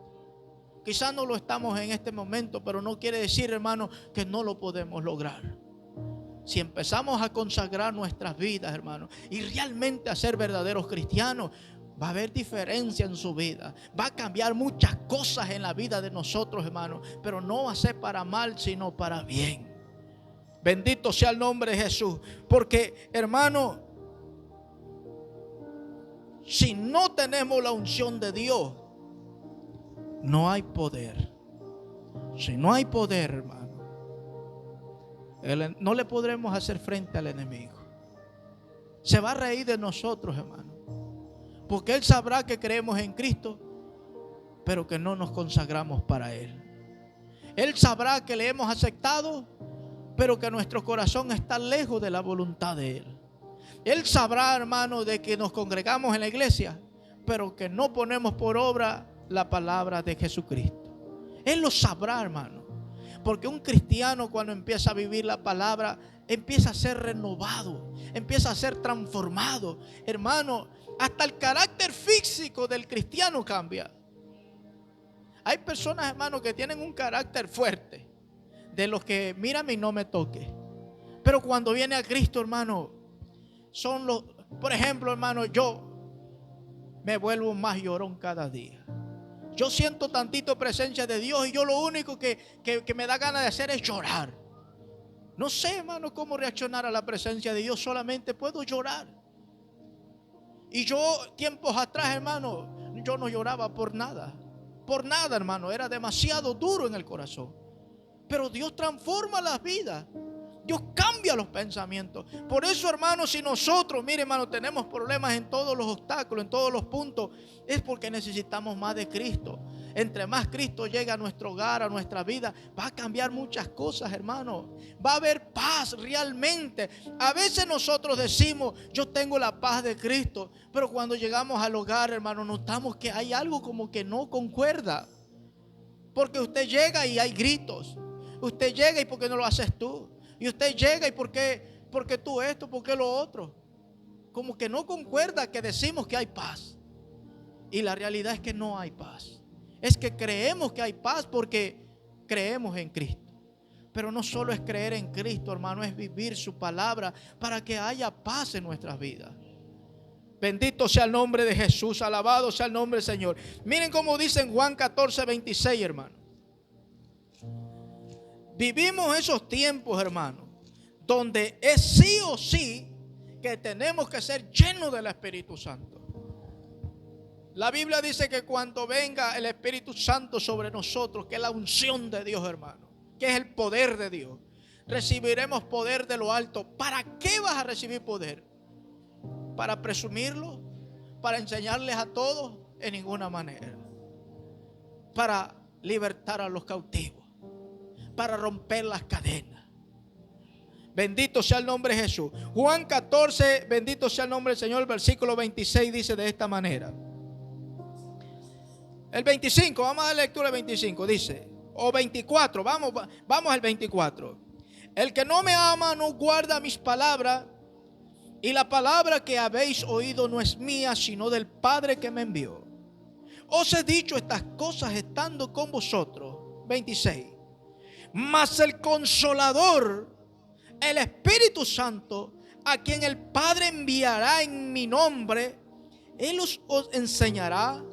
Quizás no lo estamos en este momento, pero no quiere decir, hermano, que no lo podemos lograr. Si empezamos a consagrar nuestras vidas, hermano, y realmente a ser verdaderos cristianos, va a haber diferencia en su vida. Va a cambiar muchas cosas en la vida de nosotros, hermano, pero no va a ser para mal, sino para bien. Bendito sea el nombre de Jesús. Porque, hermano, si no tenemos la unción de Dios, no hay poder. Si no hay poder, hermano, no le podremos hacer frente al enemigo. Se va a reír de nosotros, hermano, porque Él sabrá que creemos en Cristo, pero que no nos consagramos para Él. Él sabrá que le hemos aceptado, pero que nuestro corazón está lejos de la voluntad de Él. Él sabrá, hermano, de que nos congregamos en la iglesia, pero que no ponemos por obra la palabra de Jesucristo. Él lo sabrá, hermano, porque un cristiano, cuando empieza a vivir la palabra, empieza a ser renovado, empieza a ser transformado, hermano. Hasta el carácter físico del cristiano cambia. Hay personas, hermano, que tienen un carácter fuerte, de los que mírame y no me toque. Pero cuando viene a Cristo, hermano, son los, por ejemplo, hermano, yo me vuelvo más llorón cada día. Yo siento tantito presencia de Dios y yo lo único que me da ganas de hacer es llorar. No sé, hermano, cómo reaccionar a la presencia de Dios, solamente puedo llorar. Y yo, tiempos atrás, hermano, yo no lloraba por nada, hermano, era demasiado duro en el corazón. Pero Dios transforma las vidas. Dios cambia los pensamientos. Por eso, hermano, si nosotros, mire, hermano, tenemos problemas en todos los obstáculos, en todos los puntos, es porque necesitamos más de Cristo. Entre más Cristo llega a nuestro hogar, a nuestra vida, va a cambiar muchas cosas, hermano. Va a haber paz realmente. A veces nosotros decimos, yo tengo la paz de Cristo, pero cuando llegamos al hogar, hermano, notamos que hay algo como que no concuerda. Porque usted llega y hay gritos. Usted llega y ¿por qué no lo haces tú? Y usted llega y ¿por qué tú esto? ¿Por qué lo otro? Como que no concuerda que decimos que hay paz. Y la realidad es que no hay paz. Es que creemos que hay paz porque creemos en Cristo. Pero no solo es creer en Cristo, hermano, es vivir su palabra para que haya paz en nuestras vidas. Bendito sea el nombre de Jesús, alabado sea el nombre del Señor. Miren cómo dice en Juan 14, 26, hermano. Vivimos esos tiempos, hermano, donde es sí o sí que tenemos que ser llenos del Espíritu Santo. La Biblia dice que cuando venga el Espíritu Santo sobre nosotros, que es la unción de Dios, hermano, que es el poder de Dios, recibiremos poder de lo alto. ¿Para qué vas a recibir poder? ¿Para presumirlo? ¿Para enseñarles a todos? En ninguna manera. Para libertar a los cautivos, para romper las cadenas. Bendito sea el nombre de Jesús. Juan 14, bendito sea el nombre del Señor. Versículo 26 dice de esta manera. El 25, vamos a dar lectura al 25, dice, o 24, vamos al 24. El que no me ama no guarda mis palabras, y la palabra que habéis oído no es mía, sino del Padre que me envió. Os he dicho estas cosas estando con vosotros. 26. Mas el Consolador, el Espíritu Santo, a quien el Padre enviará en mi nombre, Él os enseñará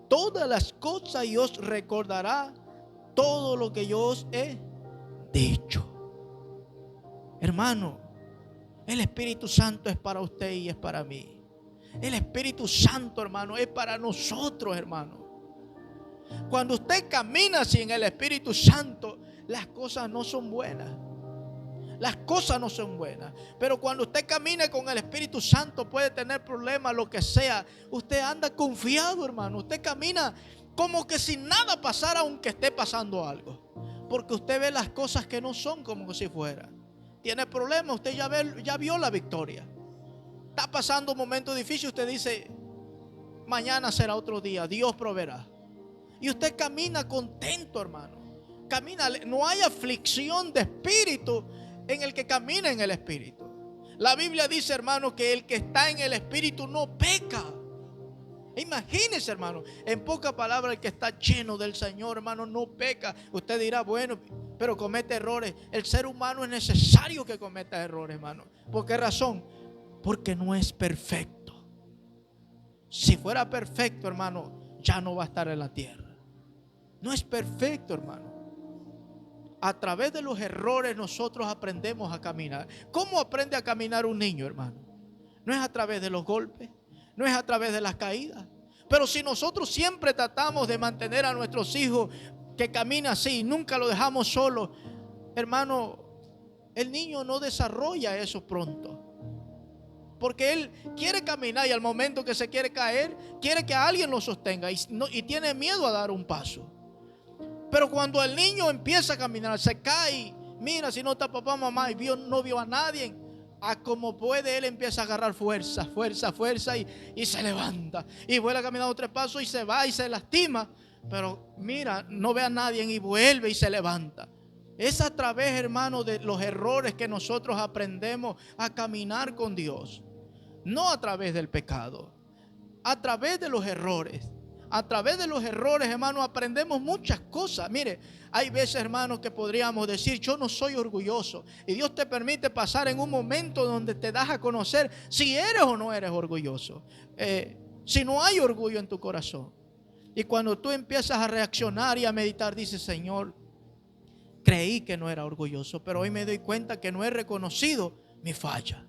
todas las cosas y os recordará todo lo que yo os he dicho. Hermano, el Espíritu Santo es para usted y es para mí. El Espíritu Santo, hermano, es para nosotros, hermano. Cuando usted camina sin el Espíritu Santo, las cosas no son buenas. Las cosas no son buenas. Pero cuando usted camina con el Espíritu Santo, puede tener problemas, lo que sea. Usted anda confiado, hermano. Usted camina como que si nada pasara, aunque esté pasando algo. Porque usted ve las cosas que no son como si fueran. Tiene problemas, usted ya vio la victoria. Está pasando un momento difícil, usted dice, mañana será otro día, Dios proveerá. Y usted camina contento, hermano. Camina, no hay aflicción de espíritu en el que camina en el Espíritu. La Biblia dice, hermano, que el que está en el Espíritu no peca. Imagínese, hermano, en pocas palabras, el que está lleno del Señor, hermano, no peca. Usted dirá, bueno, pero comete errores. El ser humano es necesario que cometa errores, hermano. ¿Por qué razón? Porque no es perfecto. Si fuera perfecto, hermano, ya no va a estar en la tierra. No es perfecto, hermano. A través de los errores nosotros aprendemos a caminar. ¿Cómo aprende a caminar un niño, hermano? No es a través de los golpes, no es a través de las caídas. Pero si nosotros siempre tratamos de mantener a nuestros hijos que camina así, nunca lo dejamos solo, hermano, el niño no desarrolla eso pronto. Porque él quiere caminar y al momento que se quiere caer, quiere que alguien lo sostenga y tiene miedo a dar un paso. Pero cuando el niño empieza a caminar, se cae, mira, si no está papá, mamá y no vio a nadie, a como puede, él empieza a agarrar fuerza y se levanta. Y vuelve a caminar 3 pasos y se va y se lastima. Pero mira, no ve a nadie y vuelve y se levanta. Es a través, hermano, de los errores que nosotros aprendemos a caminar con Dios. No a través del pecado, a través de los errores. A través de los errores, hermano, aprendemos muchas cosas. Mire, hay veces, hermano, que podríamos decir, yo no soy orgulloso. Y Dios te permite pasar en un momento donde te das a conocer si eres o no eres orgulloso. Si no hay orgullo en tu corazón. Y cuando tú empiezas a reaccionar y a meditar, dices, Señor, creí que no era orgulloso, pero hoy me doy cuenta que no he reconocido mi falla.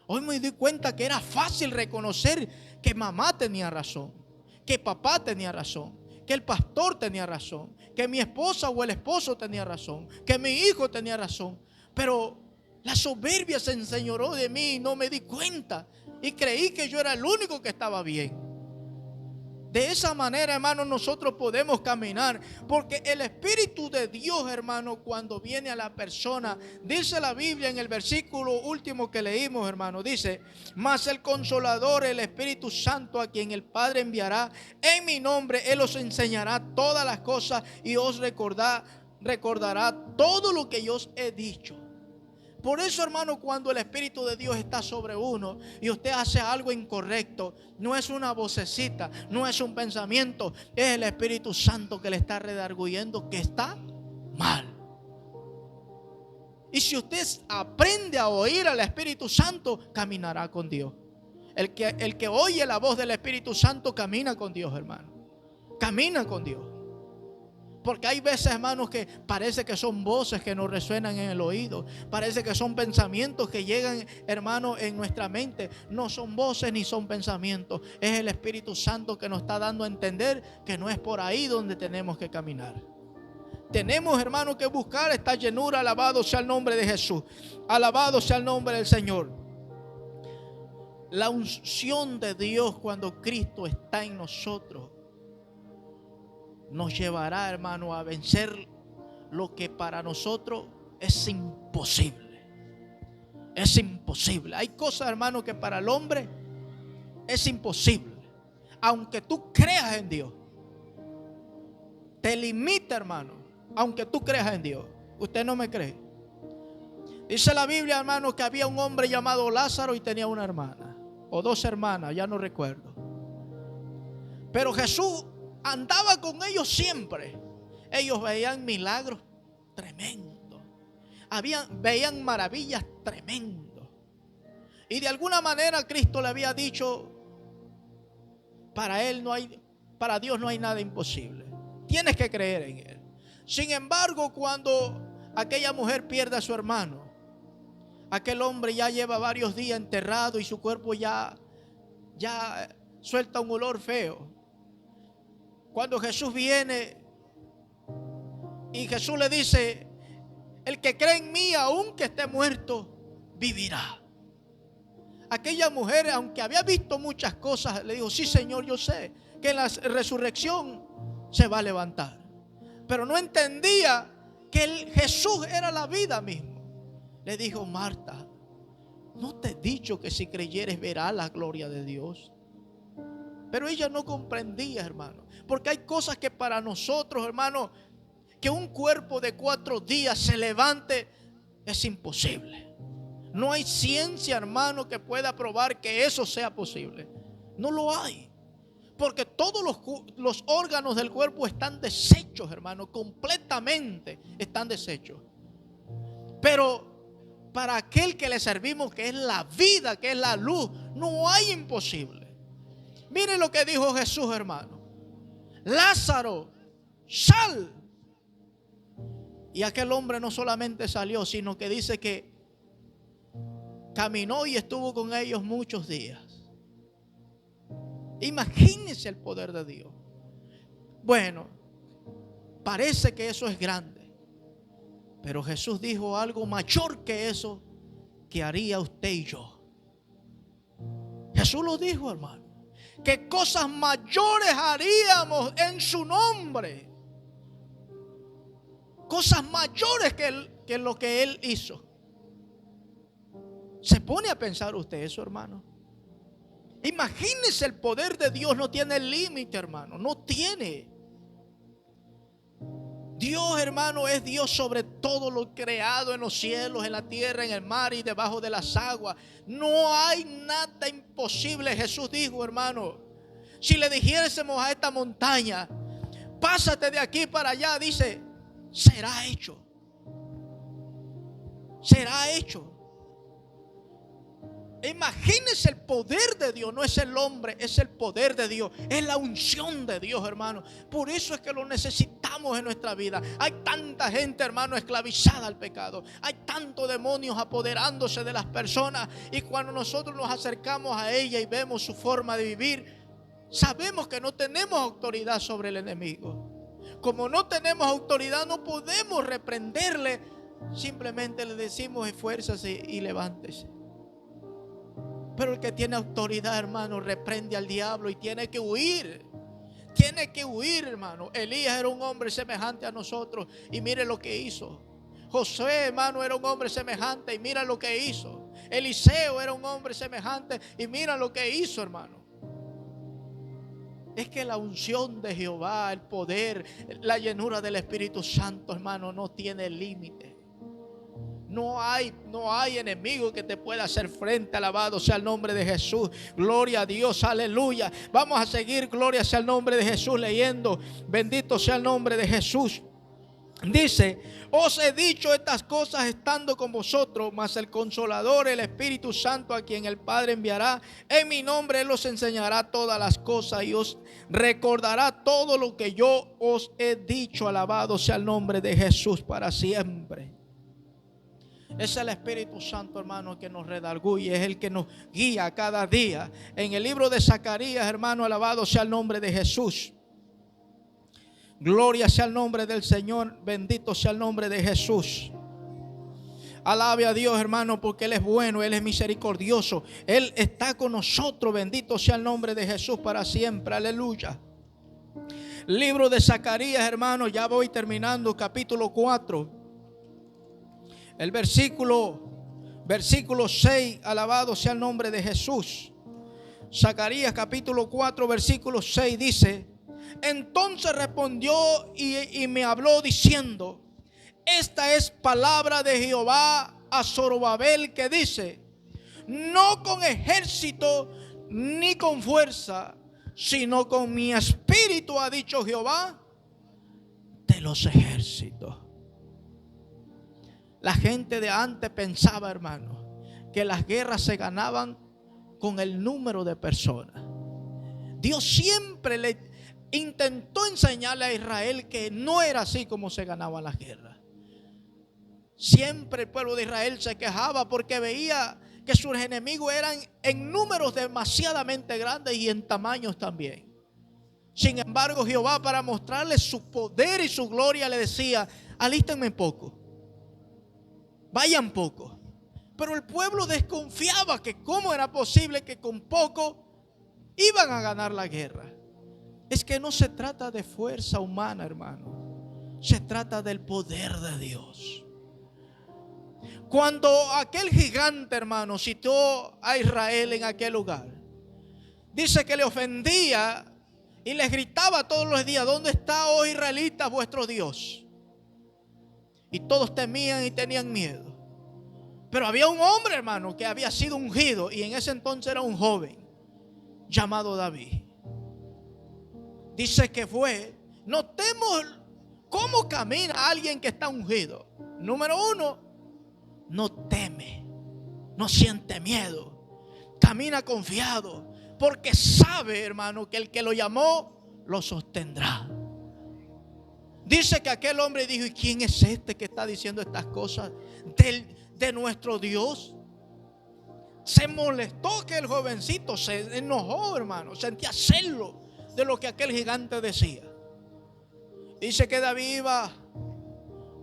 Hoy me doy cuenta que era fácil reconocer que mamá tenía razón, que papá tenía razón, que el pastor tenía razón, que mi esposa o el esposo tenía razón, que mi hijo tenía razón. Pero la soberbia se enseñoró de mí y no me di cuenta. Y creí que yo era el único que estaba bien. De esa manera, hermano, nosotros podemos caminar. Porque el Espíritu de Dios, hermano, cuando viene a la persona, dice la Biblia en el versículo último que leímos, hermano, dice: mas el Consolador, el Espíritu Santo, a quien el Padre enviará en mi nombre, Él os enseñará todas las cosas y os recordará todo lo que yo os he dicho. Por eso, hermano, cuando el Espíritu de Dios está sobre uno y usted hace algo incorrecto, no es una vocecita, no es un pensamiento, es el Espíritu Santo que le está redarguyendo que está mal. Y si usted aprende a oír al Espíritu Santo, caminará con Dios. El que oye la voz del Espíritu Santo camina con Dios, hermano. Camina con Dios. Porque hay veces, hermanos, que parece que son voces que nos resuenan en el oído. Parece que son pensamientos que llegan, hermanos, en nuestra mente. No son voces ni son pensamientos. Es el Espíritu Santo que nos está dando a entender que no es por ahí donde tenemos que caminar. Tenemos, hermanos, que buscar esta llenura. Alabado sea el nombre de Jesús. Alabado sea el nombre del Señor. La unción de Dios, cuando Cristo está en nosotros, nos llevará, hermano, a vencer lo que para nosotros es imposible. Es imposible. Hay cosas, hermano, que para el hombre es imposible. Aunque tú creas en Dios, te limita, hermano. Aunque tú creas en Dios. Usted no me cree. Dice la Biblia, hermano, que había un hombre llamado Lázaro y tenía una hermana, o dos hermanas, ya no recuerdo. Pero Jesús andaba con ellos siempre. Ellos veían milagros tremendos. Veían maravillas tremendas. Y de alguna manera Cristo le había dicho: para Dios no hay nada imposible. Tienes que creer en Él. Sin embargo, cuando aquella mujer pierde a su hermano, aquel hombre ya lleva varios días enterrado y su cuerpo ya suelta un olor feo. Cuando Jesús viene y Jesús le dice: el que cree en mí, aunque esté muerto, vivirá. Aquella mujer, aunque había visto muchas cosas, le dijo: sí, Señor, yo sé que en la resurrección se va a levantar. Pero no entendía que Jesús era la vida misma. Le dijo: Marta, ¿no te he dicho que si creyeres verás la gloria de Dios? Pero ella no comprendía, hermano. Porque hay cosas que para nosotros, hermano, que un cuerpo de 4 días se levante, es imposible. No hay ciencia, hermano, que pueda probar que eso sea posible. No lo hay. Porque todos los órganos del cuerpo están deshechos, hermano. Completamente están deshechos. Pero para aquel que le servimos, que es la vida, que es la luz, no hay imposible. Miren lo que dijo Jesús, hermano: Lázaro, sal. Y aquel hombre no solamente salió, sino que dice que caminó y estuvo con ellos muchos días. Imagínense el poder de Dios. Bueno, parece que eso es grande, pero Jesús dijo algo mayor que eso que haría usted y yo. Jesús lo dijo, hermano, que cosas mayores haríamos en su nombre. Cosas mayores que lo que Él hizo. ¿Se pone a pensar usted eso, hermano? Imagínese, el poder de Dios no tiene límite, hermano. No tiene. Dios, hermano, es Dios sobre todo lo creado en los cielos, en la tierra, en el mar y debajo de las aguas. No hay nada imposible. Jesús dijo, hermano, si le dijésemos a esta montaña: pásate de aquí para allá, dice, será hecho. Será hecho. Imagínense el poder de Dios. No es el hombre, es el poder de Dios. Es la unción de Dios, hermano. Por eso es que lo necesitamos en nuestra vida. Hay tanta gente, hermano, esclavizada al pecado. Hay tantos demonios apoderándose de las personas. Y cuando nosotros nos acercamos a ella y vemos su forma de vivir, sabemos que no tenemos autoridad sobre el enemigo. Como no tenemos autoridad, no podemos reprenderle. Simplemente le decimos: esfuérzase y levántese. Pero el que tiene autoridad, hermano, reprende al diablo y tiene que huir. Tiene que huir, hermano. Elías era un hombre semejante a nosotros y mire lo que hizo. Josué, hermano, era un hombre semejante y mira lo que hizo. Eliseo era un hombre semejante y mira lo que hizo, hermano. Es que la unción de Jehová, el poder, la llenura del Espíritu Santo, hermano, no tiene límite. No hay enemigo que te pueda hacer frente. Alabado sea el nombre de Jesús. Gloria a Dios, aleluya. Vamos a seguir, gloria sea el nombre de Jesús, leyendo. Bendito sea el nombre de Jesús. Dice: os he dicho estas cosas estando con vosotros, mas el Consolador, el Espíritu Santo, a quien el Padre enviará en mi nombre, Él os enseñará todas las cosas y os recordará todo lo que yo os he dicho. Alabado sea el nombre de Jesús para siempre. Es el Espíritu Santo, hermano, que nos redarguye, es el que nos guía cada día. En el libro de Zacarías, hermano, alabado sea el nombre de Jesús. Gloria sea el nombre del Señor, bendito sea el nombre de Jesús. Alabe a Dios, hermano, porque Él es bueno, Él es misericordioso. Él está con nosotros, bendito sea el nombre de Jesús para siempre, aleluya. Libro de Zacarías, hermano, ya voy terminando, capítulo 4. El versículo 6, alabado sea el nombre de Jesús. Zacarías capítulo 4, versículo 6 dice: entonces respondió y me habló diciendo: esta es palabra de Jehová a Zorobabel, que dice: no con ejército ni con fuerza, sino con mi espíritu, ha dicho Jehová de los ejércitos. La gente de antes pensaba, hermano, que las guerras se ganaban con el número de personas. Dios siempre le intentó enseñarle a Israel que no era así como se ganaban las guerras. Siempre el pueblo de Israel se quejaba porque veía que sus enemigos eran en números demasiadamente grandes y en tamaños también. Sin embargo, Jehová, para mostrarles su poder y su gloria, le decía: alístenme poco, vayan poco. Pero el pueblo desconfiaba que cómo era posible que con poco iban a ganar la guerra. Es que no se trata de fuerza humana, hermano. Se trata del poder de Dios. Cuando aquel gigante, hermano, citó a Israel en aquel lugar, dice que le ofendía y les gritaba todos los días: ¿dónde está, oh israelitas, vuestro Dios? Y todos temían y tenían miedo. Pero había un hombre, hermano, que había sido ungido, y en ese entonces era un joven llamado David. Dice que fue, notemos cómo camina alguien que está ungido. Número uno, no teme, no siente miedo, camina confiado, porque sabe, hermano, que el que lo llamó lo sostendrá. Dice que aquel hombre dijo: ¿y quién es este que está diciendo estas cosas de nuestro Dios? Se molestó que el jovencito se enojó, hermano, sentía celo de lo que aquel gigante decía. Dice que David iba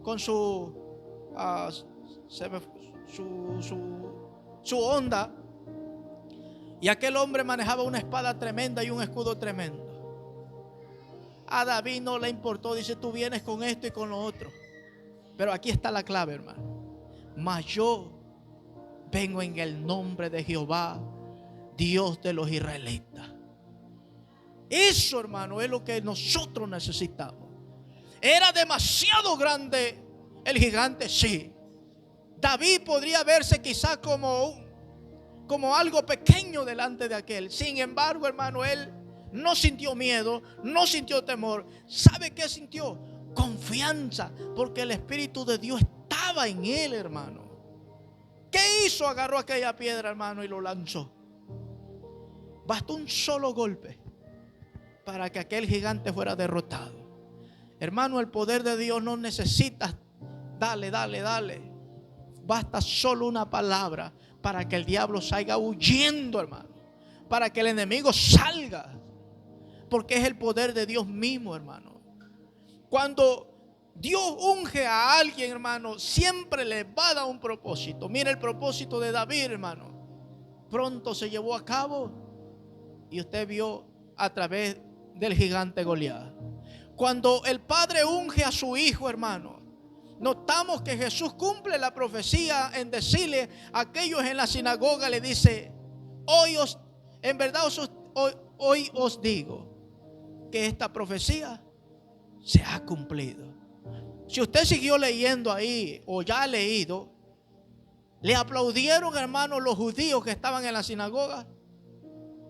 con su onda, y aquel hombre manejaba una espada tremenda y un escudo tremendo. A David no le importó, dice: tú vienes con esto y con lo otro. Pero aquí está la clave, hermano: mas yo vengo en el nombre de Jehová, Dios de los israelitas. Eso, hermano, es lo que nosotros necesitamos. Era demasiado grande el gigante, sí. David podría verse quizás como algo pequeño delante de aquel. Sin embargo, hermano, él no sintió miedo, no sintió temor. ¿Sabe qué sintió? Confianza, porque el Espíritu de Dios estaba en él, hermano. ¿Qué hizo? Agarró aquella piedra, hermano, y lo lanzó. Bastó un solo golpe para que aquel gigante fuera derrotado. Hermano, el poder de Dios no necesita dale. Basta solo una palabra para que el diablo salga huyendo, hermano. Para que el enemigo salga. Porque es el poder de Dios mismo, hermano. Cuando Dios unge a alguien, hermano, siempre le va a dar un propósito. Mira el propósito de David, hermano. Pronto se llevó a cabo. Y usted vio a través del gigante Goliat. Cuando el Padre unge a su Hijo, hermano, notamos que Jesús cumple la profecía en decirle a aquellos en la sinagoga, le dice: hoy os digo que esta profecía se ha cumplido. Si usted siguió leyendo ahí o ya ha leído, le aplaudieron, hermano, los judíos que estaban en la sinagoga.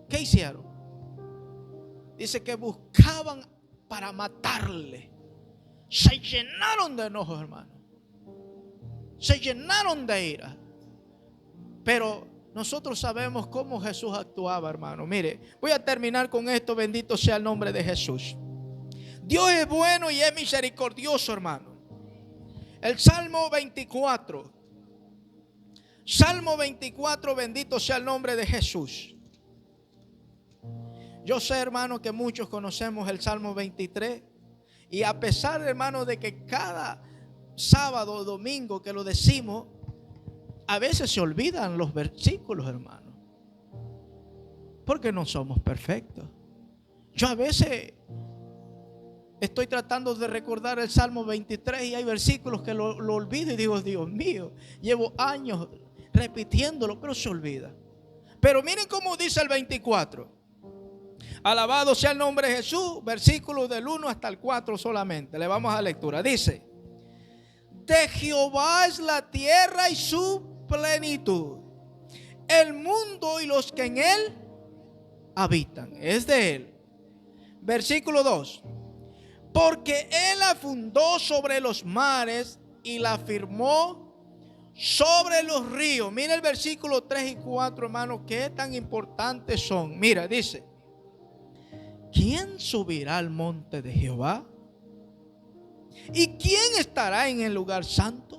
¿Qué hicieron? Dice que buscaban para matarle. Se llenaron de enojo, hermano. Se llenaron de ira. Pero nosotros sabemos cómo Jesús actuaba, hermano. Mire, voy a terminar con esto. Bendito sea el nombre de Jesús. Dios es bueno y es misericordioso, hermano. El Salmo 24. Salmo 24, bendito sea el nombre de Jesús. Yo sé, hermano, que muchos conocemos el Salmo 23. Y a pesar, hermano, de que cada sábado o domingo que lo decimos, a veces se olvidan los versículos, hermano. Porque no somos perfectos. Yo a veces estoy tratando de recordar el Salmo 23 y hay versículos que lo olvido y digo: Dios mío, llevo años repitiéndolo, pero se olvida. Pero miren cómo dice el 24. Alabado sea el nombre de Jesús. Versículos del 1 hasta el 4 solamente. Le vamos a lectura. Dice: de Jehová es la tierra y su plenitud, el mundo y los que en él habitan. Es de él. Versículo 2. Porque él la fundó sobre los mares y la firmó sobre los ríos. Mira el versículo 3 y 4, hermano, que tan importantes son. Mira, dice: ¿quién subirá al monte de Jehová? ¿Y quién estará en el lugar santo?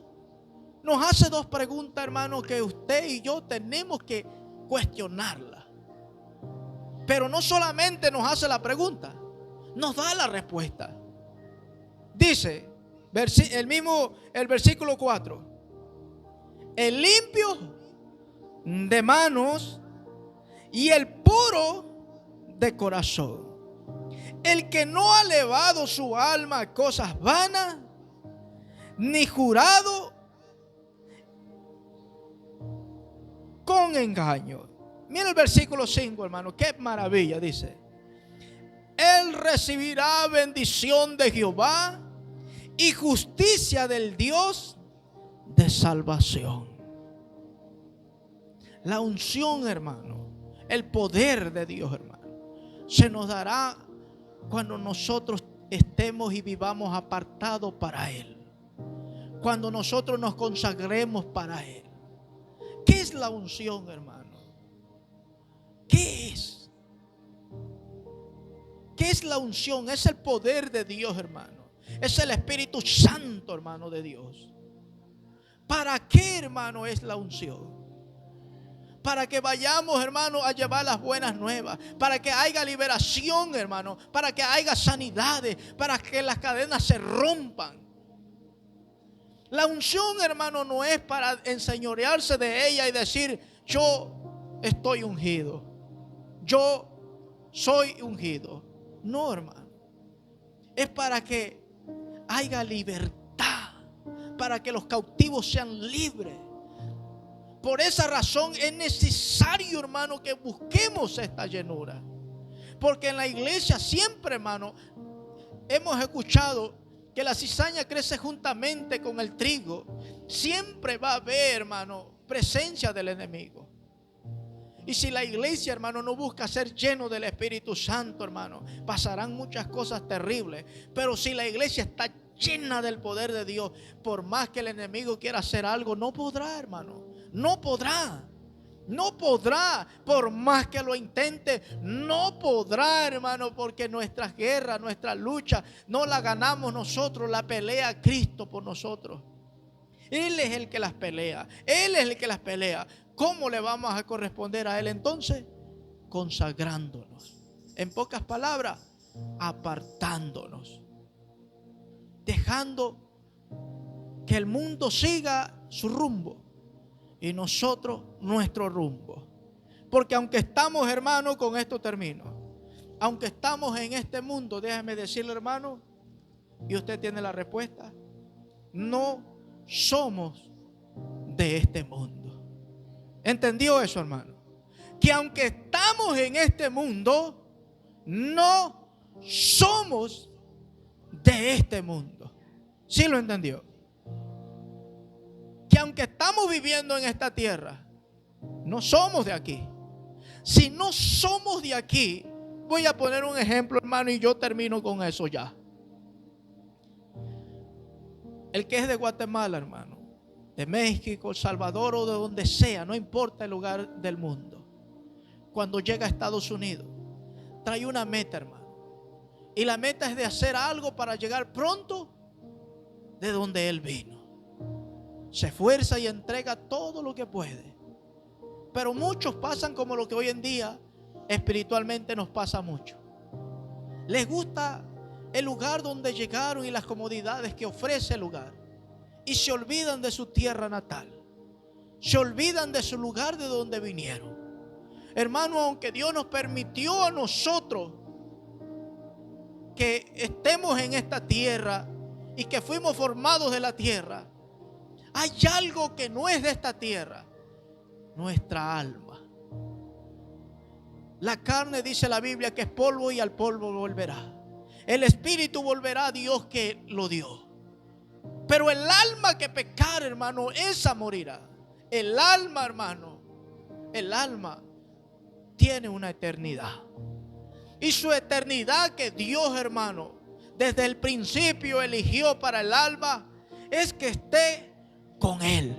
Nos hace dos preguntas, hermano, que usted y yo tenemos que cuestionarla. Pero no solamente nos hace la pregunta, nos da la respuesta. Dice el versículo 4: el limpio de manos y el puro de corazón, el que no ha elevado su alma a cosas vanas, ni jurado con engaño. Mira el versículo 5, hermano, qué maravilla. Dice: él recibirá bendición de Jehová y justicia del Dios de salvación. La unción, hermano, el poder de Dios, hermano, se nos dará cuando nosotros estemos y vivamos apartados para Él. Cuando nosotros nos consagremos para Él. ¿Qué es la unción, hermano? ¿Qué es? ¿Qué es la unción? Es el poder de Dios, hermano. Es el Espíritu Santo, hermano, de Dios. ¿Para qué, hermano, es la unción? Para que vayamos, hermano, a llevar las buenas nuevas. Para que haya liberación, hermano. Para que haya sanidades. Para que las cadenas se rompan. La unción, hermano, no es para enseñorearse de ella y decir: yo estoy ungido, yo soy ungido. No, hermano. Es para que haya libertad, para que los cautivos sean libres. Por esa razón es necesario, hermano, que busquemos esta llenura. Porque en la iglesia siempre, hermano, hemos escuchado que la cizaña crece juntamente con el trigo. Siempre va a haber, hermano, presencia del enemigo. Y si la iglesia, hermano, no busca ser lleno del Espíritu Santo, hermano, pasarán muchas cosas terribles. Pero si la iglesia está llena del poder de Dios, por más que el enemigo quiera hacer algo, no podrá, hermano. No podrá. No podrá, por más que lo intente, no podrá, hermano, porque nuestras guerras, nuestra lucha, no la ganamos nosotros, la pelea Cristo por nosotros. Él es el que las pelea, Él es el que las pelea. ¿Cómo le vamos a corresponder a Él entonces? Consagrándonos. En pocas palabras, apartándonos. Dejando que el mundo siga su rumbo. Y nosotros nuestro rumbo. Porque aunque estamos, hermanos, con esto termino, aunque estamos en este mundo, déjeme decirle, hermano, y usted tiene la respuesta, no somos de este mundo. ¿Entendió eso, hermano? Que aunque estamos en este mundo, no somos de este mundo. ¿Sí lo entendió? Que aunque estamos viviendo en esta tierra, no somos de aquí. Si no somos de aquí, voy a poner un ejemplo, hermano, y yo termino con eso ya. El que es de Guatemala, hermano, de México, El Salvador o de donde sea, no importa el lugar del mundo, cuando llega a Estados Unidos, trae una meta, hermano. Y la meta es de hacer algo para llegar pronto de donde él vino. Se esfuerza y entrega todo lo que puede. Pero muchos pasan como lo que hoy en día espiritualmente nos pasa mucho. Les gusta el lugar donde llegaron y las comodidades que ofrece el lugar, y se olvidan de su tierra natal. Se olvidan de su lugar de donde vinieron. Hermano, aunque Dios nos permitió a nosotros que estemos en esta tierra y que fuimos formados de la tierra, hay algo que no es de esta tierra: nuestra alma. La carne, dice la Biblia, que es polvo y al polvo volverá. El espíritu volverá a Dios que lo dio. Pero el alma que pecare, hermano, esa morirá. El alma, hermano, el alma tiene una eternidad. Y su eternidad que Dios, hermano, desde el principio eligió para el alma, es que esté con Él.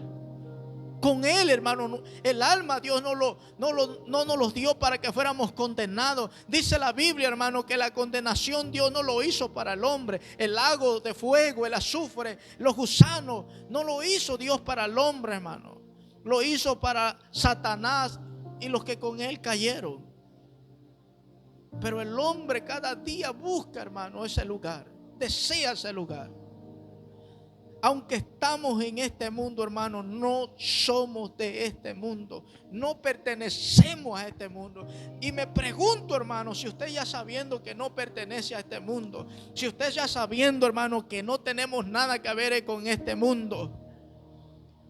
Con Él, hermano. El alma Dios no nos los dio para que fuéramos condenados. Dice la Biblia, hermano, que la condenación Dios no lo hizo para el hombre. El lago de fuego, el azufre, los gusanos, no lo hizo Dios para el hombre, hermano. Lo hizo para Satanás y los que con él cayeron. Pero el hombre cada día busca, hermano, ese lugar. Desea ese lugar. Aunque estamos en este mundo, hermano, no somos de este mundo. No pertenecemos a este mundo. Y me pregunto, hermano, si usted ya sabiendo que no pertenece a este mundo, si usted ya sabiendo, hermano, que no tenemos nada que ver con este mundo,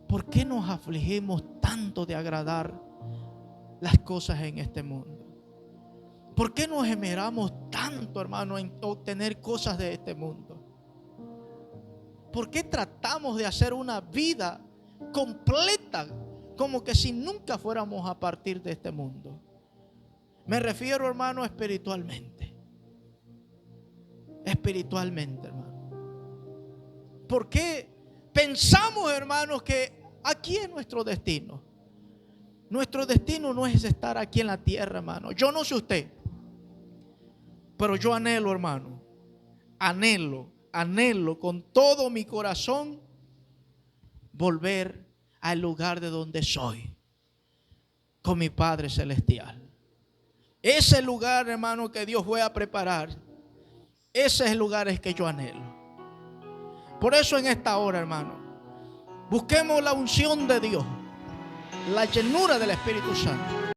¿por qué nos afligimos tanto de agradar las cosas en este mundo? ¿Por qué nos esmeramos tanto, hermano, en obtener cosas de este mundo? ¿Por qué tratamos de hacer una vida completa como que si nunca fuéramos a partir de este mundo? Me refiero, hermano, espiritualmente. Espiritualmente, hermano. ¿Por qué pensamos, hermanos, que aquí es nuestro destino? Nuestro destino no es estar aquí en la tierra, hermano. Yo no sé usted, pero yo anhelo, hermano, anhelo con todo mi corazón volver al lugar de donde soy, con mi Padre Celestial. Ese lugar, hermano, que Dios fue a preparar, ese es el lugar que yo anhelo. Por eso en esta hora, hermano, busquemos la unción de Dios, la llenura del Espíritu Santo.